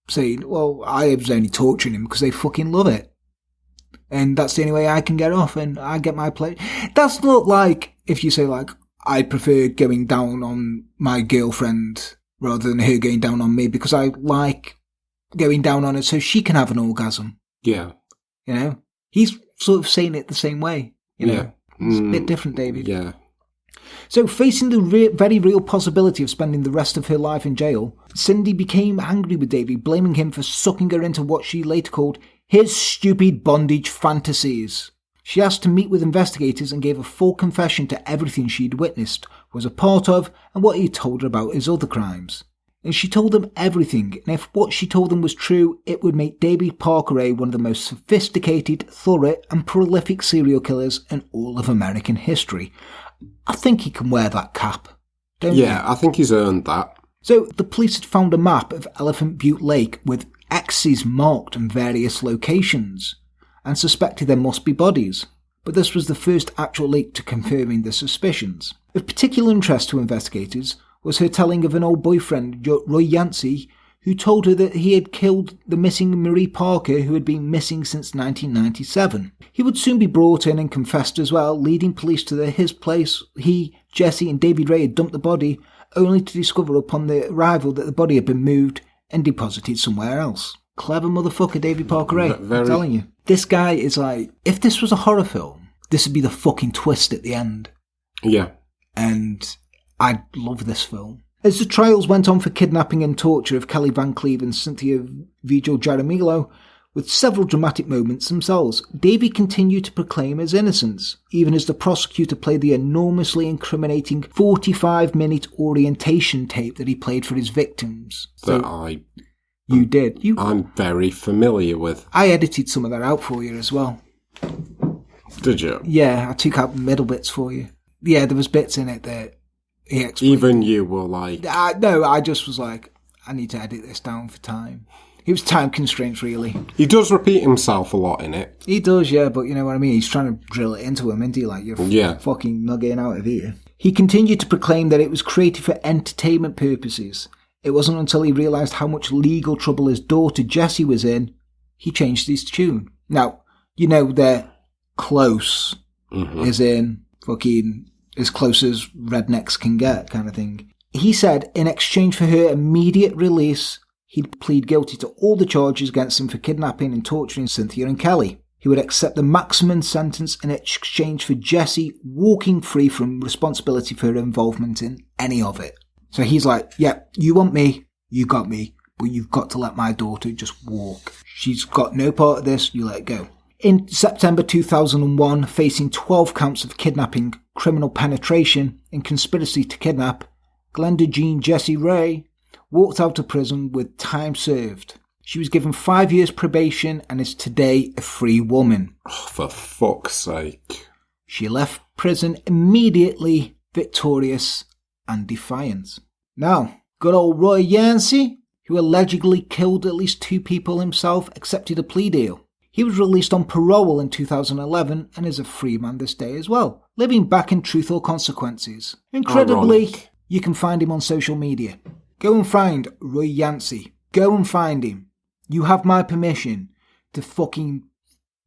saying, well, I was only torturing him because they fucking love it. And that's the only way I can get off, and I get my pleasure. That's not like if you say, like, I prefer going down on my girlfriend rather than her going down on me because I like going down on her so she can have an orgasm. Yeah. You know? He's sort of saying it the same way. You know? Yeah. It's a bit different, David. Yeah. So, facing the very real possibility of spending the rest of her life in jail, Cindy became angry with David, blaming him for sucking her into what she later called his stupid bondage fantasies. She asked to meet with investigators and gave a full confession to everything she'd witnessed, was a part of, and what he'd told her about his other crimes. And she told them everything, and if what she told them was true, it would make David Parker Ray one of the most sophisticated, thorough, and prolific serial killers in all of American history. I think he can wear that cap, don't you? Yeah, I think he's earned that. So, the police had found a map of Elephant Butte Lake with X's marked in various locations, and suspected there must be bodies. But this was the first actual link to confirming the suspicions. Of particular interest to investigators was her telling of an old boyfriend, Roy Yancy, who told her that he had killed the missing Marie Parker, who had been missing since 1997. He would soon be brought in and confessed as well, leading police to his place. He, Jessie and David Ray had dumped the body, only to discover upon their arrival that the body had been moved and deposited somewhere else. Clever motherfucker, David Parker Ray. I'm telling you. This guy is like, if this was a horror film, this would be the fucking twist at the end. Yeah. And I love this film. As the trials went on for kidnapping and torture of Kelly Van Cleave and Cynthia Vigil Jaramillo, with several dramatic moments themselves, David continued to proclaim his innocence, even as the prosecutor played the enormously incriminating 45-minute orientation tape that he played for his victims. You did. I'm very familiar with. I edited some of that out for you as well. Did you? Yeah, I took out middle bits for you. Yeah, there was bits in it that he explained. Even you were like... No, I just was like, I need to edit this down for time. It was time constraints, really. He does repeat himself a lot in it. He does, yeah, but you know what I mean? He's trying to drill it into him, isn't he? Like, you're fucking not getting out of here. He continued to proclaim that it was created for entertainment purposes. It wasn't until he realised how much legal trouble his daughter Jessie was in, he changed his tune. Now, you know, they're close, as in fucking as close as rednecks can get kind of thing. He said in exchange for her immediate release, he'd plead guilty to all the charges against him for kidnapping and torturing Cynthia and Kelly. He would accept the maximum sentence in exchange for Jessie walking free from responsibility for her involvement in any of it. So he's like, yeah, you want me, you got me, but you've got to let my daughter just walk. She's got no part of this, you let it go. In September 2001, facing 12 counts of kidnapping, criminal penetration, and conspiracy to kidnap, Glenda Jean Jessie Ray walked out of prison with time served. She was given 5 years probation and is today a free woman. Oh, for fuck's sake. She left prison immediately, victorious and defiant. Now, good old Roy Yancy, who allegedly killed at least 2 people himself, accepted a plea deal. He was released on parole in 2011 and is a free man this day as well, living back in Truth or Consequences. Incredibly, ironic. You can find him on social media. Go and find Roy Yancy. Go and find him. You have my permission to fucking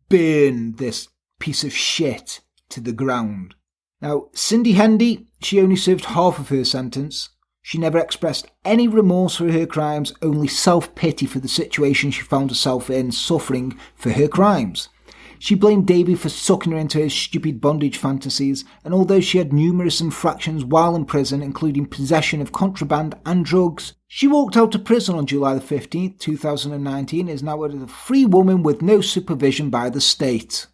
burn this piece of shit to the ground. Now, Cindy Hendy, she only served half of her sentence. She never expressed any remorse for her crimes, only self-pity for the situation she found herself in, suffering for her crimes. She blamed Davy for sucking her into his stupid bondage fantasies, and although she had numerous infractions while in prison, including possession of contraband and drugs, she walked out of prison on July the 15th, 2019, and is now a free woman with no supervision by the state.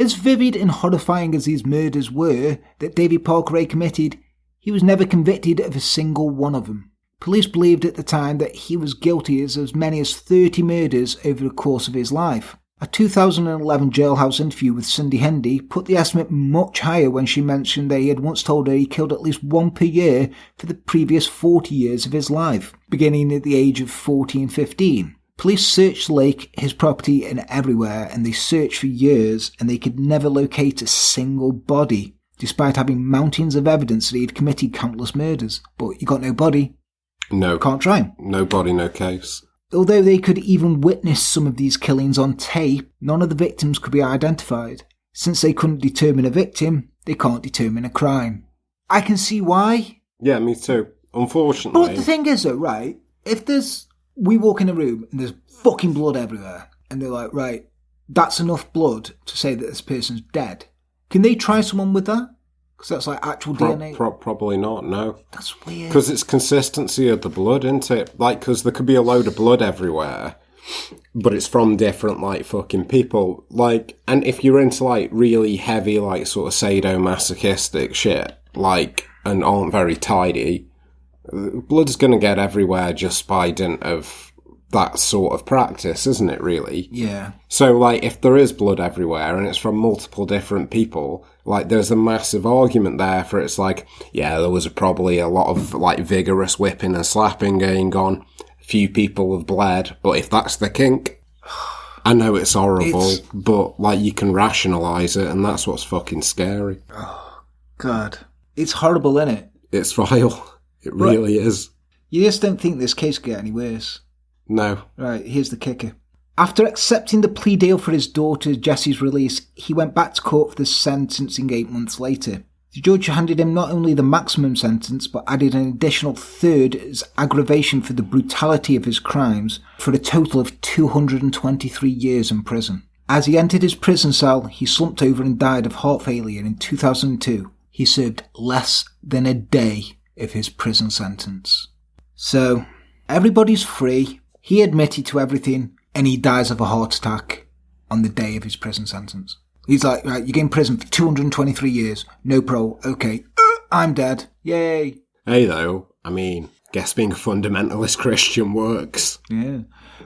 As vivid and horrifying as these murders were that Davy Parker Ray committed, he was never convicted of a single one of them. Police believed at the time that he was guilty of as many as 30 murders over the course of his life. A 2011 jailhouse interview with Cindy Hendy put the estimate much higher when she mentioned that he had once told her he killed at least one per year for the previous 40 years of his life, beginning at the age of 14, 15. Police searched the lake, his property, and everywhere, and they searched for years, and they could never locate a single body, despite having mountains of evidence that he had committed countless murders. But you got no body. No. Can't try him. No body, no case. Although they could even witness some of these killings on tape, none of the victims could be identified. Since they couldn't determine a victim, they can't determine a crime. I can see why. Yeah, me too. Unfortunately. But the thing is though, right, if we walk in a room and there's fucking blood everywhere, and they're like, right, that's enough blood to say that this person's dead. Can they try someone with that? Because that's like actual DNA. Probably not, no. That's weird. Because it's consistency of the blood, isn't it? Like, because there could be a load of blood everywhere, but it's from different, like, fucking people. Like, and if you're into, like, really heavy, like, sort of sadomasochistic shit, like, and aren't very tidy, blood's going to get everywhere just by dint of that sort of practice, isn't it, really? Yeah. So, like, if there is blood everywhere and it's from multiple different people, like, there's a massive argument there for it's like, yeah, there was probably a lot of, like, vigorous whipping and slapping going on. A few people have bled, but if that's the kink, I know it's horrible, but, like, you can rationalise it, and that's what's fucking scary. Oh, God. It's horrible, innit? It's vile. It really is. You just don't think this case could get any worse. No. Right, here's the kicker. After accepting the plea deal for his daughter Jessie's release, he went back to court for the sentencing 8 months later. The judge handed him not only the maximum sentence, but added an additional third as aggravation for the brutality of his crimes, for a total of 223 years in prison. As he entered his prison cell, he slumped over and died of heart failure in 2002. He served less than a day of his prison sentence. So, everybody's free. He admitted to everything, and he dies of a heart attack on the day of his prison sentence. He's like, right, you get in prison for 223 years, no parole, okay, I'm dead, yay. Hey, though, I mean, guess being a fundamentalist Christian works. Yeah.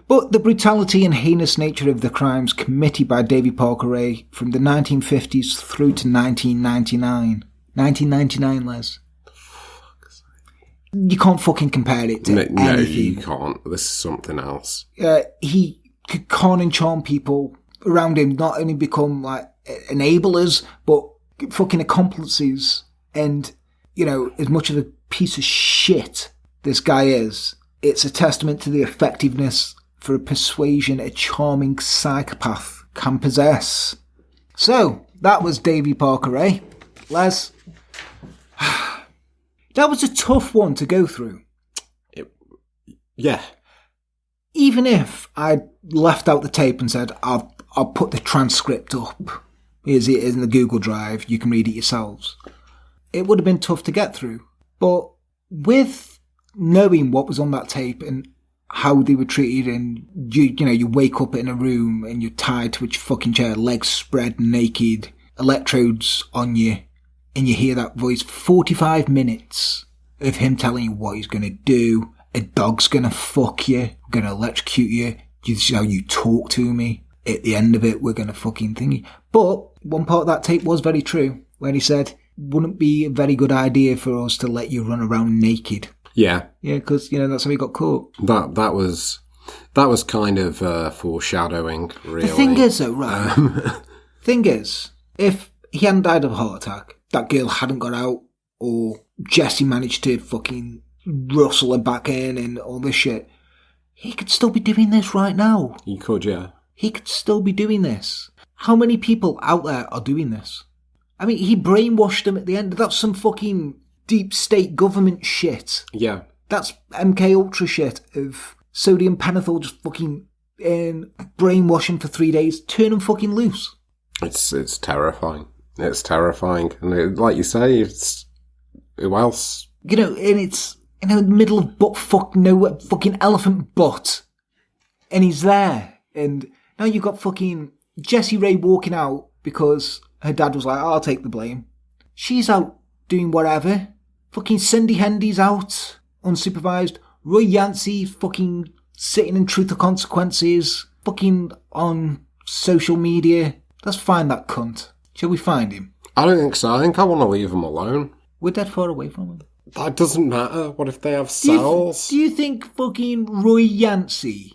But the brutality and heinous nature of the crimes committed by Davy Parker Ray from the 1950s through to 1999. 1999, Les. You can't fucking compare it to anything. No, you can't. This is something else. He could con and charm people around him, not only become like enablers, but fucking accomplices. And, you know, as much of a piece of shit this guy is, it's a testament to the effectiveness for a persuasion a charming psychopath can possess. So, that was Davy Parker Ray. Les, that was a tough one to go through. Yeah. Even if I left out the tape and said, I'll put the transcript up. Here's it in the Google Drive. You can read it yourselves. It would have been tough to get through. But with knowing what was on that tape and how they were treated, and you wake up in a room and you're tied to a fucking chair, legs spread naked, electrodes on you, and you hear that voice, 45 minutes of him telling you what he's going to do. A dog's going to fuck you. We're going to electrocute you. This is how you talk to me. At the end of it, we're going to fucking thingy. But one part of that tape was very true, where he said, wouldn't be a very good idea for us to let you run around naked. Yeah. Yeah, because, that's how he got caught. That was kind of foreshadowing, really. The thing is, though, right? Thing is, if he hadn't died of a heart attack, that girl hadn't got out, or Jessie managed to fucking rustle her back in and all this shit, he could still be doing this right now. He could, yeah. He could still be doing this. How many people out there are doing this? I mean, he brainwashed them at the end. That's some fucking deep state government shit. Yeah. That's MK Ultra shit of sodium pentothal just fucking brainwashing for 3 days. Turn them fucking loose. It's terrifying. It's terrifying. And like you say, it's... Who else? You know, and it's in the middle of nowhere, fucking Elephant Butte. And he's there. And now you've got fucking Jessie Ray walking out because her dad was like, I'll take the blame. She's out doing whatever. Fucking Cindy Hendy's out, unsupervised. Roy Yancy fucking sitting in Truth or Consequences, fucking on social media. Let's find that cunt. Shall we find him? I don't think so. I think I want to leave him alone. We're dead far away from him. That doesn't matter. What if they have cells? Do you think fucking Roy Yancy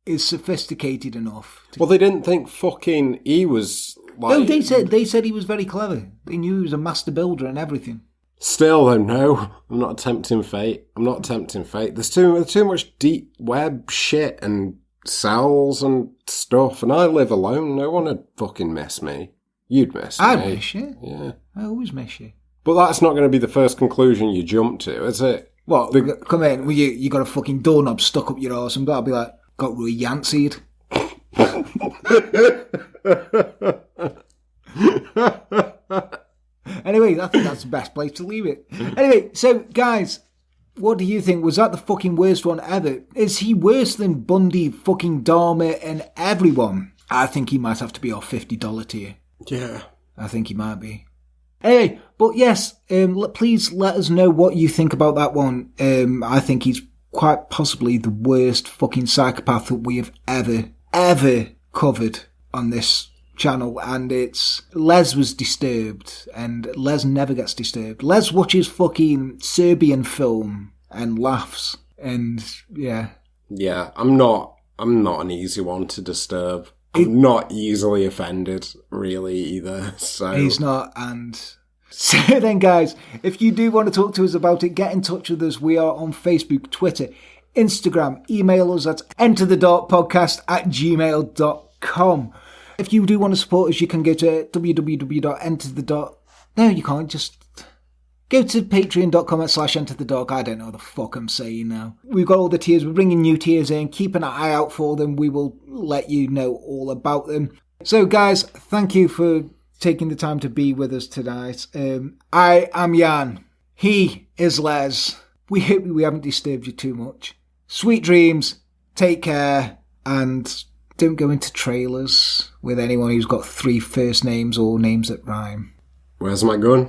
is sophisticated enough? Well, they didn't think fucking he was like... No, they said he was very clever. They knew he was a master builder and everything. Still, though, no. I'm not tempting fate. There's too much deep web shit and cells and stuff, and I live alone. No one would fucking miss me. You'd miss me. I'd miss you. Yeah. I always miss you. But that's not going to be the first conclusion you jump to, is it? What? Come in, well, you got a fucking doorknob stuck up your arse, and I'll be like, got Roy Yancey'd. Anyway, I think that's the best place to leave it. Anyway, so guys, what do you think? Was that the fucking worst one ever? Is he worse than Bundy, fucking Dahmer, and everyone? I think he might have to be our $50 tier. Yeah. I think he might be. Anyway, but yes, please let us know what you think about that one. I think he's quite possibly the worst fucking psychopath that we have ever covered on this channel. And it's... Les was disturbed, and Les never gets disturbed. Les watches fucking Serbian film and laughs, and yeah. Yeah, I'm not an easy one to disturb. I'm not easily offended, really, either. So he's not, and so then, guys, if you do want to talk to us about it, get in touch with us. We are on Facebook, Twitter, Instagram. Email us at enterthedarkpodcast@gmail.com. If you do want to support us, you can go to www.enterthedark. No, you can't. Just go to patreon.com/enterthedark. I don't know what the fuck I'm saying now. We've got all the tiers. We're bringing new tiers in. Keep an eye out for them. We will let you know all about them. So, guys, thank you for taking the time to be with us tonight. I am Jan. He is Les. We hope we haven't disturbed you too much. Sweet dreams. Take care. And don't go into trailers with anyone who's got 3 first names or names that rhyme. Where's my gun?